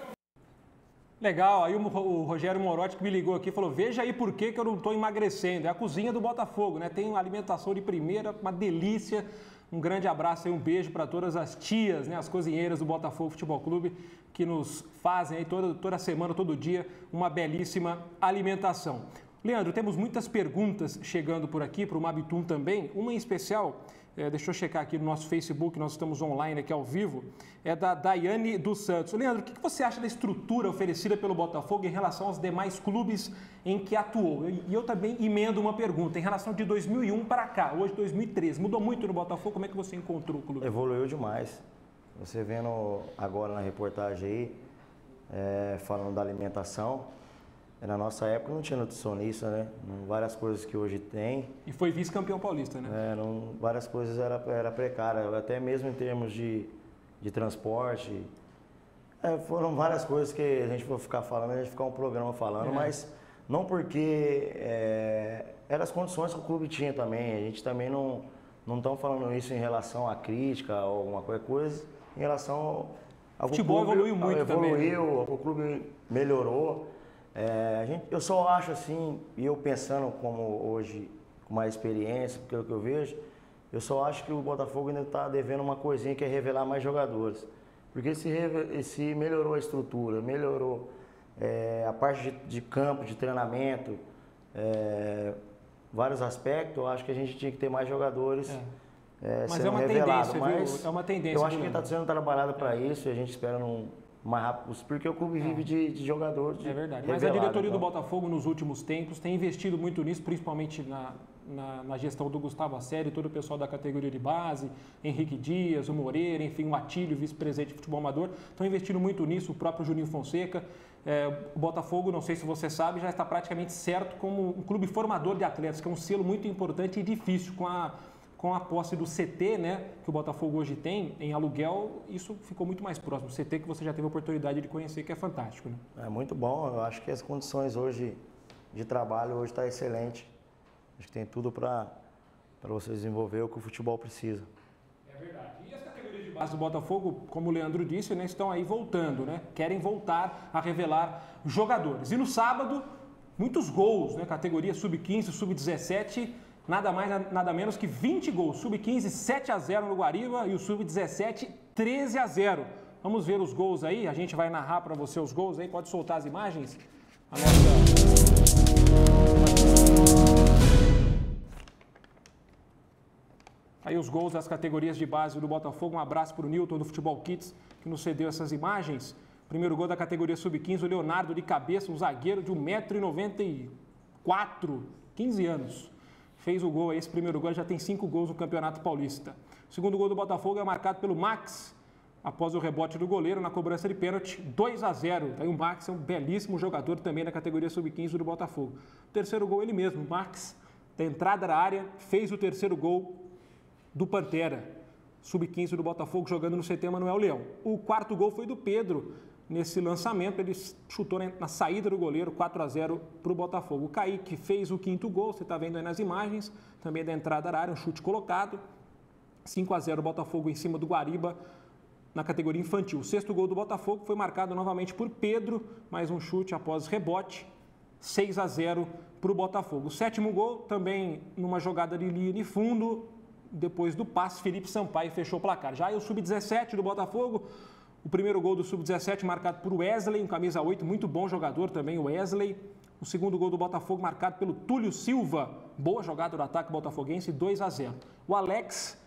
Legal, aí o Rogério Morotti que me ligou aqui falou, veja aí por que eu não estou emagrecendo. É a cozinha do Botafogo, né? Tem uma alimentação de primeira, uma delícia. Um grande abraço e um beijo para todas as tias, né? As cozinheiras do Botafogo Futebol Clube, que nos fazem aí toda semana, todo dia, uma belíssima alimentação. Leandro, temos muitas perguntas chegando por aqui, para o Mabitum também. Uma em especial, deixa eu checar aqui no nosso Facebook, nós estamos online aqui ao vivo, é da Daiane dos Santos. Leandro, o que você acha da estrutura oferecida pelo Botafogo em relação aos demais clubes em que atuou? E eu também emendo uma pergunta, em relação de 2001 para cá, hoje 2013, mudou muito no Botafogo, como é que você encontrou o clube? Evoluiu demais. Você vendo agora na reportagem aí, falando da alimentação, na nossa época não tinha nutricionista, né? Várias coisas que hoje tem. E foi vice-campeão paulista, né? Várias coisas era precária, até mesmo em termos de transporte. Foram várias coisas que a gente for ficar falando, a gente ficar um programa falando, mas não porque eram as condições que o clube tinha também. A gente também não estamos falando isso em relação à crítica ou alguma coisa, em relação ao o futebol evoluiu muito também. Evoluiu, o clube melhorou. Eu só acho assim, e eu pensando como hoje, com mais experiência, pelo que eu vejo, eu só acho que o Botafogo ainda está devendo uma coisinha que é revelar mais jogadores. Porque se melhorou a estrutura, melhorou a parte de campo, de treinamento, vários aspectos, eu acho que a gente tinha que ter mais jogadores Mas sendo é uma revelados. tendência, Mas viu? É uma tendência. eu acho que está sendo trabalhado para isso e a gente espera mais rápido, porque o clube vive de jogador. É verdade. Mas a diretoria do Botafogo nos últimos tempos tem investido muito nisso, principalmente na gestão do Gustavo Asseri, todo o pessoal da categoria de base, Henrique Dias, o Moreira, enfim, o Atílio, vice-presidente de futebol amador, estão investindo muito nisso, o próprio Juninho Fonseca. O Botafogo, não sei se você sabe, já está praticamente certo como um clube formador de atletas, que é um selo muito importante e difícil. Com a posse do CT, né, que o Botafogo hoje tem, em aluguel, isso ficou muito mais próximo. O CT que você já teve a oportunidade de conhecer, que é fantástico. Né? É muito bom, eu acho que as condições hoje de trabalho hoje está excelente. Acho que tem tudo para você desenvolver o que o futebol precisa. É verdade. E as categorias de base do Botafogo, como o Leandro disse, né, estão aí voltando, né? Querem voltar a revelar jogadores. E no sábado, muitos gols, né? Categoria sub-15, sub-17, nada mais, nada menos que 20 gols. Sub-15, 7-0 no Guariba e o sub-17, 13-0. Vamos ver os gols aí, a gente vai narrar para você os gols aí, pode soltar as imagens. A Aí os gols das categorias de base do Botafogo. Um abraço para o Newton do Futebol Kids, que nos cedeu essas imagens. Primeiro gol da categoria sub-15, o Leonardo de cabeça, um zagueiro de 1,94 m, 15 anos. Fez o gol, esse primeiro gol, já tem 5 gols no Campeonato Paulista. O segundo gol do Botafogo é marcado pelo Max, após o rebote do goleiro na cobrança de pênalti, 2-0. Aí o Max é um belíssimo jogador também na categoria sub-15 do Botafogo. O terceiro gol ele mesmo, o Max, da entrada da área, fez o terceiro gol do Pantera, sub-15 do Botafogo, jogando no CT Manuel Leão. O quarto gol foi do Pedro, nesse lançamento, ele chutou na saída do goleiro, 4-0 para o Botafogo. O Kaique fez o quinto gol, você está vendo aí nas imagens, também da entrada da área, um chute colocado, 5-0 Botafogo em cima do Guariba, na categoria infantil. O sexto gol do Botafogo foi marcado novamente por Pedro, mais um chute após rebote, 6-0 para o Botafogo. O sétimo gol, também numa jogada de linha de fundo, depois do passe, Felipe Sampaio fechou o placar. Já o sub-17 do Botafogo, o primeiro gol do sub-17 marcado por Wesley, um camisa 8, muito bom jogador também, o Wesley. O segundo gol do Botafogo marcado pelo Túlio Silva, boa jogada do ataque botafoguense, 2-0. O Alex,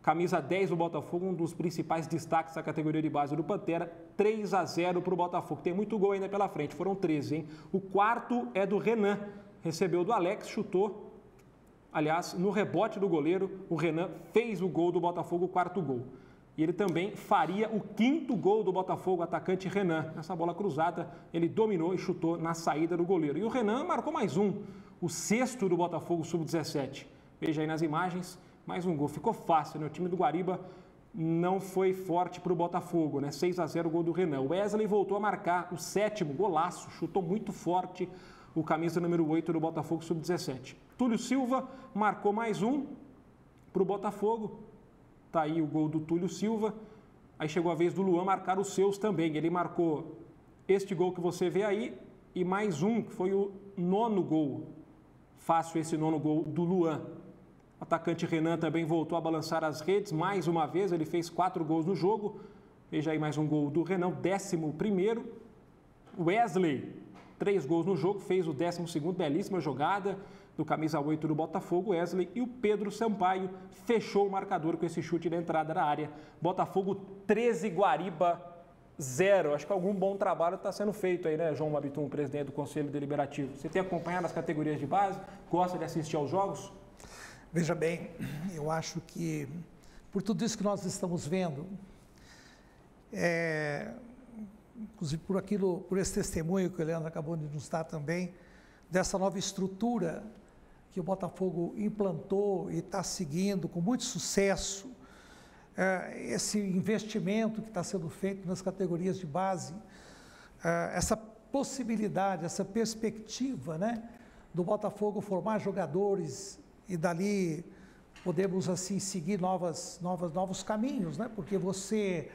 camisa 10 do Botafogo, um dos principais destaques da categoria de base do Pantera, 3-0 para o Botafogo. Tem muito gol ainda pela frente, foram 13, hein? O quarto é do Renan, recebeu do Alex, chutou. Aliás, no rebote do goleiro, o Renan fez o gol do Botafogo, o quarto gol. E ele também faria o quinto gol do Botafogo, o atacante Renan. Nessa bola cruzada, ele dominou e chutou na saída do goleiro. E o Renan marcou mais um, o sexto do Botafogo, sub-17. Veja aí nas imagens, mais um gol. Ficou fácil, né? O time do Guariba não foi forte para o Botafogo, né? 6-0 o gol do Renan. O Wesley voltou a marcar o sétimo, golaço, chutou muito forte o camisa número 8 do Botafogo, sub-17. Túlio Silva marcou mais um para o Botafogo. Está aí o gol do Túlio Silva. Aí chegou a vez do Luan marcar os seus também. Ele marcou este gol que você vê aí e mais um, que foi o 9º gol. Fácil esse 9º gol do Luan. O atacante Renan também voltou a balançar as redes mais uma vez. Ele fez 4 gols no jogo. Veja aí mais um gol do Renan, 11º. Wesley, 3 gols no jogo, fez o 12º, belíssima jogada do camisa 8 do Botafogo, Wesley, e o Pedro Sampaio fechou o marcador com esse chute da entrada da área. Botafogo 13, Guariba 0. Acho que algum bom trabalho está sendo feito aí, né, João Mabitum, presidente do Conselho Deliberativo. Você tem acompanhado as categorias de base? Gosta de assistir aos jogos? Veja bem, eu acho que por tudo isso que nós estamos vendo, inclusive por esse testemunho que o Leandro acabou de nos dar também, dessa nova estrutura que o Botafogo implantou e está seguindo com muito sucesso, esse investimento que está sendo feito nas categorias de base, essa possibilidade, essa perspectiva, né, do Botafogo formar jogadores e dali podemos assim seguir novos caminhos, né, porque você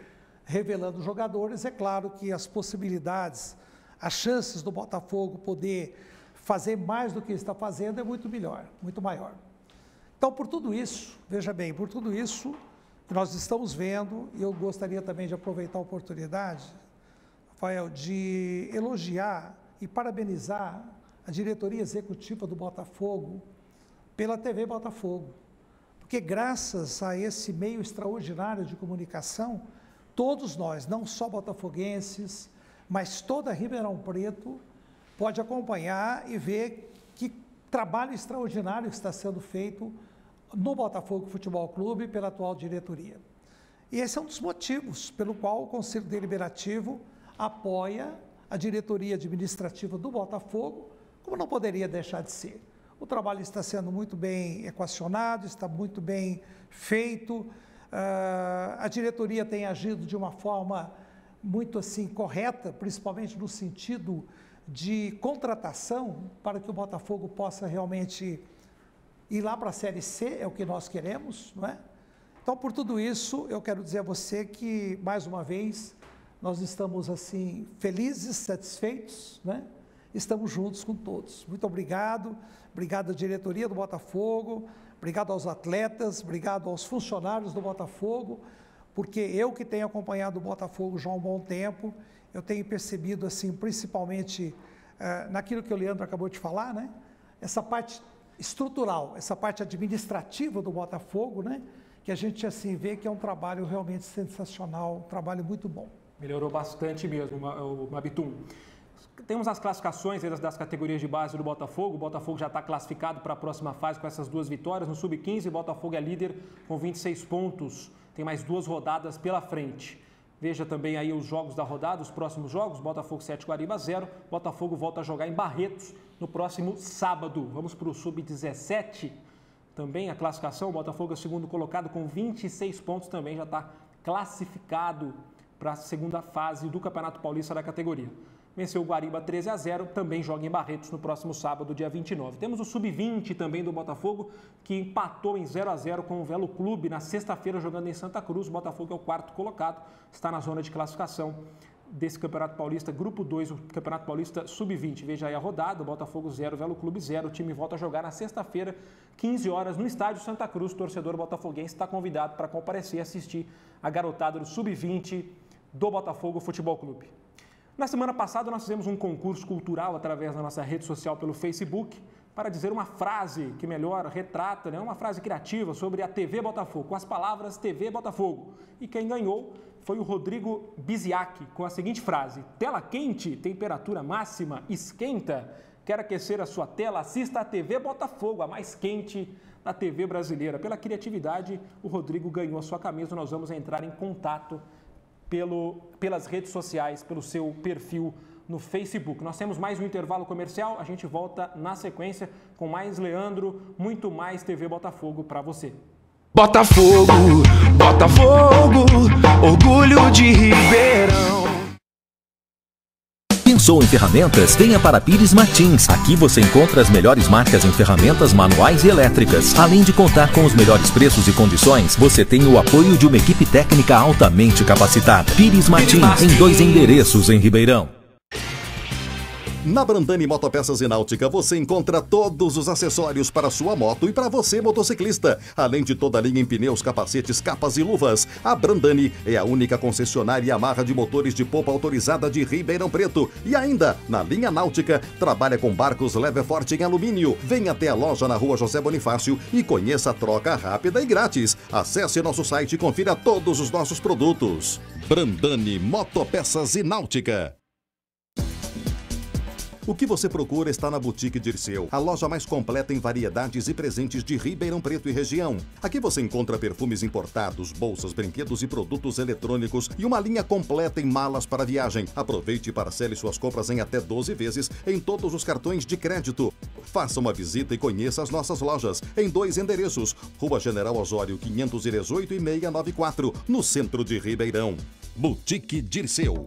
revelando jogadores, é claro que as possibilidades, as chances do Botafogo poder fazer mais do que está fazendo é muito melhor, muito maior. Então, por tudo isso, veja bem, por tudo isso que nós estamos vendo, e eu gostaria também de aproveitar a oportunidade, Rafael, de elogiar e parabenizar a diretoria executiva do Botafogo pela TV Botafogo. Porque graças a esse meio extraordinário de comunicação, todos nós, não só botafoguenses, mas toda Ribeirão Preto, pode acompanhar e ver que trabalho extraordinário está sendo feito no Botafogo Futebol Clube pela atual diretoria. E esse é um dos motivos pelo qual o Conselho Deliberativo apoia a diretoria administrativa do Botafogo, como não poderia deixar de ser. O trabalho está sendo muito bem equacionado, está muito bem feito, a diretoria tem agido de uma forma muito assim correta, principalmente no sentido de contratação, para que o Botafogo possa realmente ir lá para a Série C, é o que nós queremos, não é? Então, por tudo isso, eu quero dizer a você que, mais uma vez, nós estamos assim felizes, satisfeitos, né? Estamos juntos com todos. Muito obrigado, obrigado à diretoria do Botafogo, obrigado aos atletas, obrigado aos funcionários do Botafogo, porque eu que tenho acompanhado o Botafogo já há um bom tempo, eu tenho percebido assim, principalmente naquilo que o Leandro acabou de falar, né? Essa parte estrutural, essa parte administrativa do Botafogo, né? Que a gente assim vê que é um trabalho realmente sensacional, um trabalho muito bom. Melhorou bastante mesmo, o Mabitum. Temos as classificações das categorias de base do Botafogo. O Botafogo já está classificado para a próxima fase com essas 2 vitórias. No Sub-15, o Botafogo é líder com 26 pontos. Tem mais 2 rodadas pela frente. Veja também aí os jogos da rodada, os próximos jogos. Botafogo 7, Guariba 0. Botafogo volta a jogar em Barretos no próximo sábado. Vamos para o Sub-17. Também a classificação, o Botafogo é o segundo colocado com 26 pontos. Também já está classificado para a segunda fase do Campeonato Paulista da categoria. Venceu o Guariba 13-0, também joga em Barretos no próximo sábado, dia 29. Temos o Sub-20 também do Botafogo, que empatou em 0-0 com o Velo Clube na sexta-feira, jogando em Santa Cruz. O Botafogo é o 4º colocado, está na zona de classificação desse Campeonato Paulista, Grupo 2, o Campeonato Paulista Sub-20. Veja aí a rodada, Botafogo 0, Velo Clube 0. O time volta a jogar na sexta-feira, 15 horas, no estádio Santa Cruz. O torcedor botafoguense está convidado para comparecer e assistir a garotada do Sub-20 do Botafogo Futebol Clube. Na semana passada, nós fizemos um concurso cultural através da nossa rede social pelo Facebook para dizer uma frase que melhor retrata, né, uma frase criativa sobre a TV Botafogo, com as palavras TV Botafogo. E quem ganhou foi o Rodrigo Biziac, com a seguinte frase: tela quente, temperatura máxima, esquenta. Quer aquecer a sua tela? Assista a TV Botafogo, a mais quente da TV brasileira. Pela criatividade, o Rodrigo ganhou a sua camisa. Nós vamos entrar em contato pelas redes sociais, pelo seu perfil no Facebook. Nós temos mais um intervalo comercial, a gente volta na sequência com mais Leandro, muito mais TV Botafogo para você. Botafogo, Botafogo, orgulho de Ribeirão. Pensou em ferramentas? Venha para Pires Martins. Aqui você encontra as melhores marcas em ferramentas manuais e elétricas. Além de contar com os melhores preços e condições, você tem o apoio de uma equipe técnica altamente capacitada. Pires Martins, em 2 endereços em Ribeirão. Na Brandani Motopeças e Náutica você encontra todos os acessórios para sua moto e para você motociclista. Além de toda a linha em pneus, capacetes, capas e luvas. A Brandani é a única concessionária Yamaha de motores de polpa autorizada de Ribeirão Preto. E ainda, na linha náutica, trabalha com barcos leve forte em alumínio. Venha até a loja na rua José Bonifácio e conheça a troca rápida e grátis. Acesse nosso site e confira todos os nossos produtos. Brandani Motopeças e Náutica. O que você procura está na Boutique Dirceu, a loja mais completa em variedades e presentes de Ribeirão Preto e região. Aqui você encontra perfumes importados, bolsas, brinquedos e produtos eletrônicos e uma linha completa em malas para viagem. Aproveite e parcele suas compras em até 12 vezes em todos os cartões de crédito. Faça uma visita e conheça as nossas lojas em 2 endereços, Rua General Osório 518 e 694, no centro de Ribeirão. Boutique Dirceu.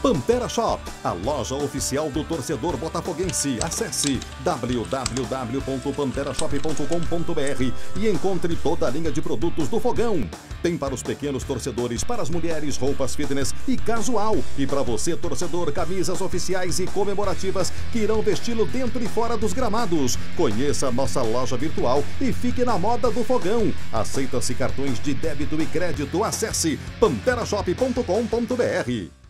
Pantera Shop, a loja oficial do torcedor botafoguense. Acesse www.panterashop.com.br e encontre toda a linha de produtos do fogão. Tem para os pequenos torcedores, para as mulheres, roupas fitness e casual. E para você, torcedor, camisas oficiais e comemorativas que irão vesti-lo dentro e fora dos gramados. Conheça a nossa loja virtual e fique na moda do fogão. Aceita-se cartões de débito e crédito. Acesse panterashop.com.br.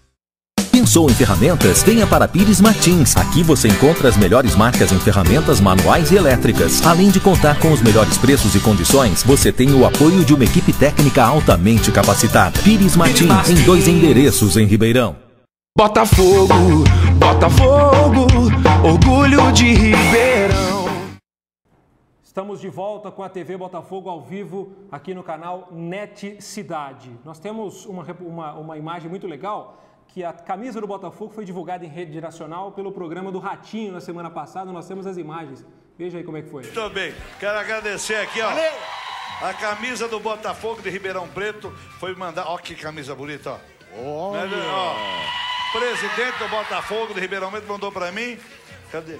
Pensou em ferramentas? Venha para Pires Martins. Aqui você encontra as melhores marcas em ferramentas manuais e elétricas. Além de contar com os melhores preços e condições, você tem o apoio de uma equipe técnica altamente capacitada. Pires Martins, em 2 endereços em Ribeirão. Botafogo, Botafogo, orgulho de Ribeirão. Estamos de volta com a TV Botafogo ao vivo aqui no canal Net Cidade. Nós temos uma imagem muito legal, que a camisa do Botafogo foi divulgada em rede nacional pelo programa do Ratinho na semana passada. Nós temos as imagens. Veja aí como é que foi. Muito bem. Quero agradecer aqui, ó. Valeu. A camisa do Botafogo de Ribeirão Preto foi mandada. Ó que camisa bonita, ó. Olha. Ó, presidente do Botafogo de Ribeirão Preto mandou pra mim. Cadê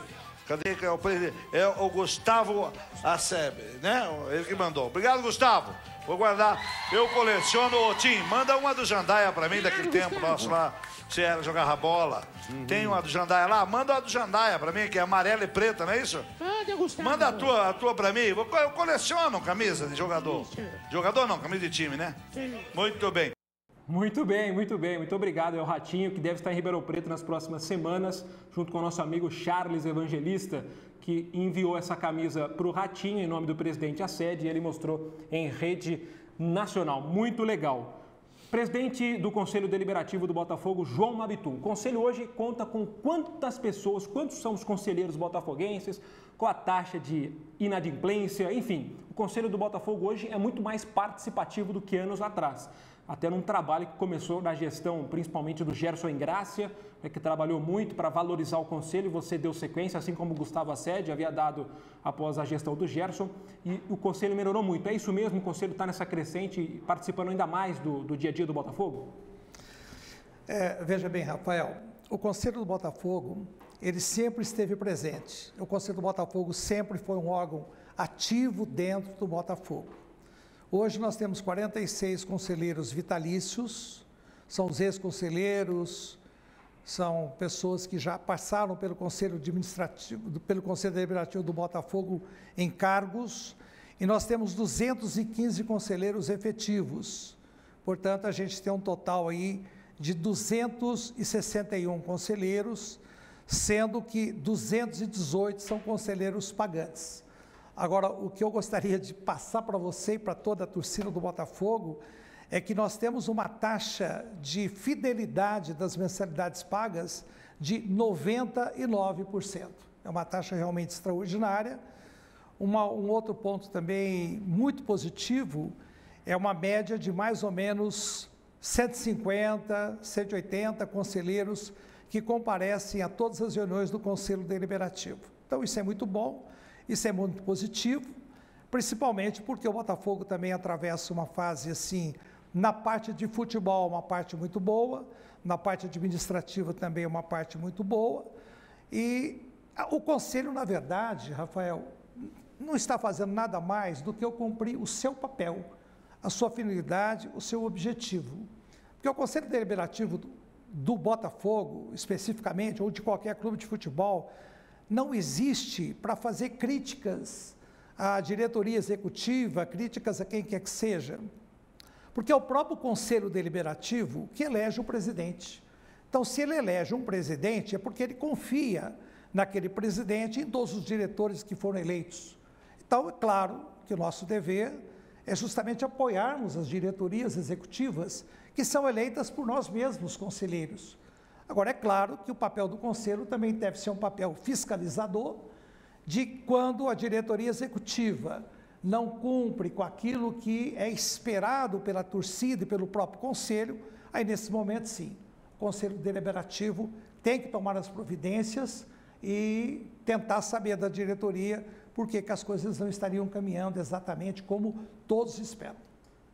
o presidente? É o Gustavo Acebe, né? Ele que mandou. Obrigado, Gustavo. Vou guardar. Eu coleciono. Ô, Tim, manda uma do Jandaia pra mim daquele tempo nosso lá. Você era jogava bola. Tem uma do Jandaia lá? Manda uma do Jandaia pra mim, que é amarela e preta, não é isso? Manda a tua pra mim. Eu coleciono camisa de jogador. Jogador não, camisa de time, né? Muito bem. Muito bem, muito bem. Muito obrigado. É o Ratinho, que deve estar em Ribeirão Preto nas próximas semanas, junto com o nosso amigo Charles Evangelista, que enviou essa camisa para o Ratinho, em nome do presidente Acede, e ele mostrou em rede nacional. Muito legal. Presidente do Conselho Deliberativo do Botafogo, João Mabitu. O Conselho hoje conta com quantas pessoas, quantos são os conselheiros botafoguenses, com a taxa de inadimplência, enfim. O Conselho do Botafogo hoje é muito mais participativo do que anos atrás. Até num trabalho que começou na gestão, principalmente do Gerson Engrácia, que trabalhou muito para valorizar o Conselho. Você deu sequência, assim como o Gustavo Acede havia dado após a gestão do Gerson, e o Conselho melhorou muito. É isso mesmo? O Conselho está nessa crescente, participando ainda mais do dia a dia do Botafogo? Veja bem, Rafael, o Conselho do Botafogo, ele sempre esteve presente. O Conselho do Botafogo sempre foi um órgão ativo dentro do Botafogo. Hoje nós temos 46 conselheiros vitalícios, são os ex-conselheiros, são pessoas que já passaram pelo Conselho Administrativo, pelo Conselho Deliberativo do Botafogo em cargos, e nós temos 215 conselheiros efetivos. Portanto, a gente tem um total aí de 261 conselheiros, sendo que 218 são conselheiros pagantes. Agora, o que eu gostaria de passar para você e para toda a torcida do Botafogo é que nós temos uma taxa de fidelidade das mensalidades pagas de 99%. É uma taxa realmente extraordinária. Um outro ponto também muito positivo é uma média de mais ou menos 150, 180 conselheiros que comparecem a todas as reuniões do Conselho Deliberativo. Então, isso é muito bom. Isso é muito positivo, principalmente porque o Botafogo também atravessa uma fase assim, na parte de futebol, uma parte muito boa, na parte administrativa também uma parte muito boa. E o Conselho, na verdade, Rafael, não está fazendo nada mais do que eu cumprir o seu papel, a sua finalidade, o seu objetivo. Porque o Conselho Deliberativo do Botafogo, especificamente, ou de qualquer clube de futebol, não existe para fazer críticas à diretoria executiva, críticas a quem quer que seja, porque é o próprio Conselho Deliberativo que elege o presidente. Então, se ele elege um presidente, é porque ele confia naquele presidente e em todos os diretores que foram eleitos. Então, é claro que o nosso dever é justamente apoiarmos as diretorias executivas que são eleitas por nós mesmos, conselheiros. Agora, é claro que o papel do Conselho também deve ser um papel fiscalizador de quando a diretoria executiva não cumpre com aquilo que é esperado pela torcida e pelo próprio Conselho, aí nesse momento sim, o Conselho Deliberativo tem que tomar as providências e tentar saber da diretoria por que as coisas não estariam caminhando exatamente como todos esperam.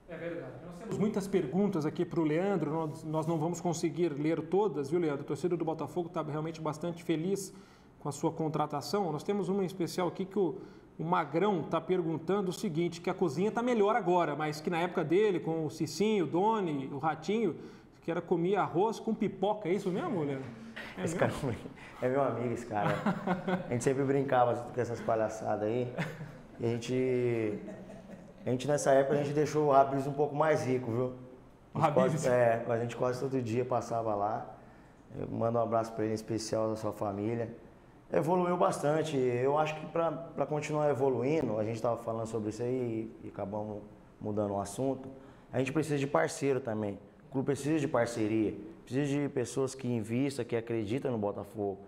É verdade. Nós temos muitas perguntas aqui para o Leandro, nós não vamos conseguir ler todas, viu, Leandro? A torcida do Botafogo está realmente bastante feliz com a sua contratação. Nós temos uma em especial aqui que o Magrão está perguntando o seguinte, que a cozinha está melhor agora, mas que na época dele, com o Cicinho, o Doni, o Ratinho, que era comia arroz com pipoca, é isso mesmo, Leandro? Esse cara é meu amigo, esse cara. A gente sempre brincava com essas palhaçadas aí, e a gente nessa época, a gente deixou o Habib's um pouco mais rico, viu? A gente quase todo dia passava lá. Eu mando um abraço para ele em especial, da sua família. Evoluiu bastante. Eu acho que para continuar evoluindo, a gente estava falando sobre isso aí e acabamos mudando o assunto, a gente precisa de parceiro também. O clube precisa de parceria, precisa de pessoas que invistam, que acreditam no Botafogo.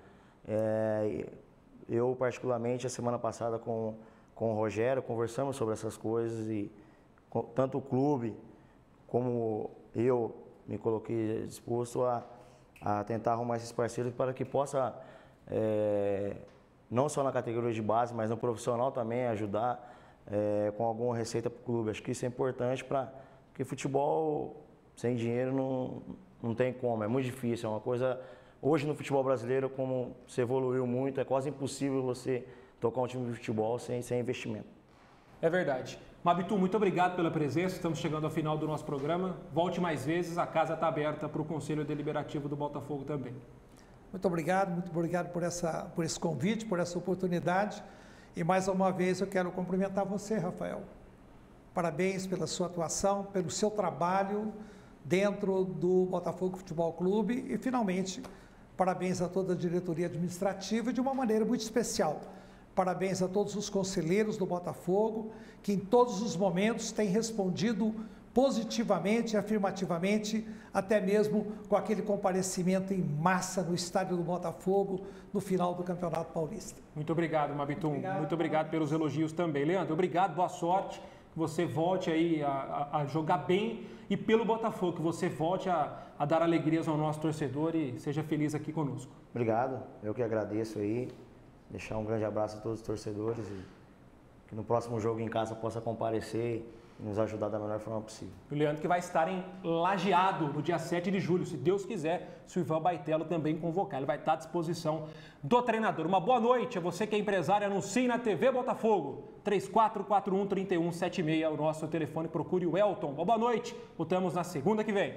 Eu, particularmente, a semana passada com o Rogério, conversamos sobre essas coisas e tanto o clube como eu me coloquei disposto a tentar arrumar esses parceiros para que possa, não só na categoria de base, mas no profissional também, ajudar com alguma receita para o clube. Acho que isso é importante porque futebol sem dinheiro não tem como, é muito difícil, é uma coisa... Hoje no futebol brasileiro, como se evoluiu muito, é quase impossível você tocar um time de futebol sem investimento. É verdade. Mabitu, muito obrigado pela presença, estamos chegando ao final do nosso programa. Volte mais vezes, a casa está aberta para o Conselho Deliberativo do Botafogo também. Muito obrigado por esse convite, por essa oportunidade. E mais uma vez eu quero cumprimentar você, Rafael. Parabéns pela sua atuação, pelo seu trabalho dentro do Botafogo Futebol Clube e, finalmente, parabéns a toda a diretoria administrativa e de uma maneira muito especial. Parabéns a todos os conselheiros do Botafogo, que em todos os momentos têm respondido positivamente e afirmativamente, até mesmo com aquele comparecimento em massa no estádio do Botafogo no final do Campeonato Paulista. Muito obrigado, Mabitu. Muito obrigado pelos elogios também. Leandro, obrigado, boa sorte. Que você volte aí a jogar bem e pelo Botafogo, que você volte a dar alegrias ao nosso torcedor e seja feliz aqui conosco. Obrigado, eu que agradeço aí. Deixar um grande abraço a todos os torcedores e que no próximo jogo em casa possa comparecer e nos ajudar da melhor forma possível. O Leandro que vai estar em Lajeado no dia 7 de julho, se Deus quiser, se o Ivan Baitello também convocar. Ele vai estar à disposição do treinador. Uma boa noite a você que é empresário, anuncie na TV Botafogo. 3441-3176 é o nosso telefone, procure o Elton. Boa noite, voltamos na segunda que vem.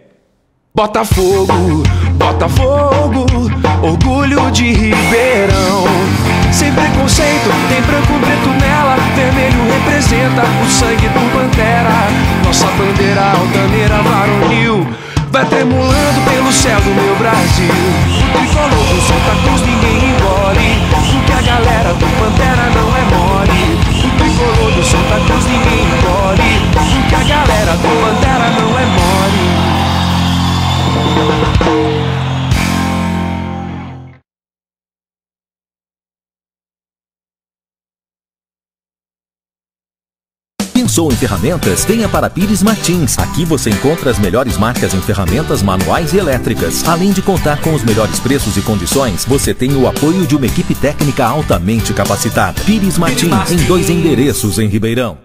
Botafogo, Botafogo, orgulho de Ribeirão. Sem preconceito, tem branco, preto nela, vermelho representa o sangue do Pantera. Nossa bandeira altaneira varonil vai tremulando pelo céu do meu Brasil. O tricolor do Santa Cruz ninguém engole, porque a galera do Pantera não é mole. O tricolor do Santa Cruz ninguém engole, porque a galera do Pantera não é mole. Pensou em ferramentas? Venha para Pires Martins. Aqui você encontra as melhores marcas em ferramentas manuais e elétricas. Além de contar com os melhores preços e condições, você tem o apoio de uma equipe técnica altamente capacitada. Pires Martins, em 2 endereços em Ribeirão.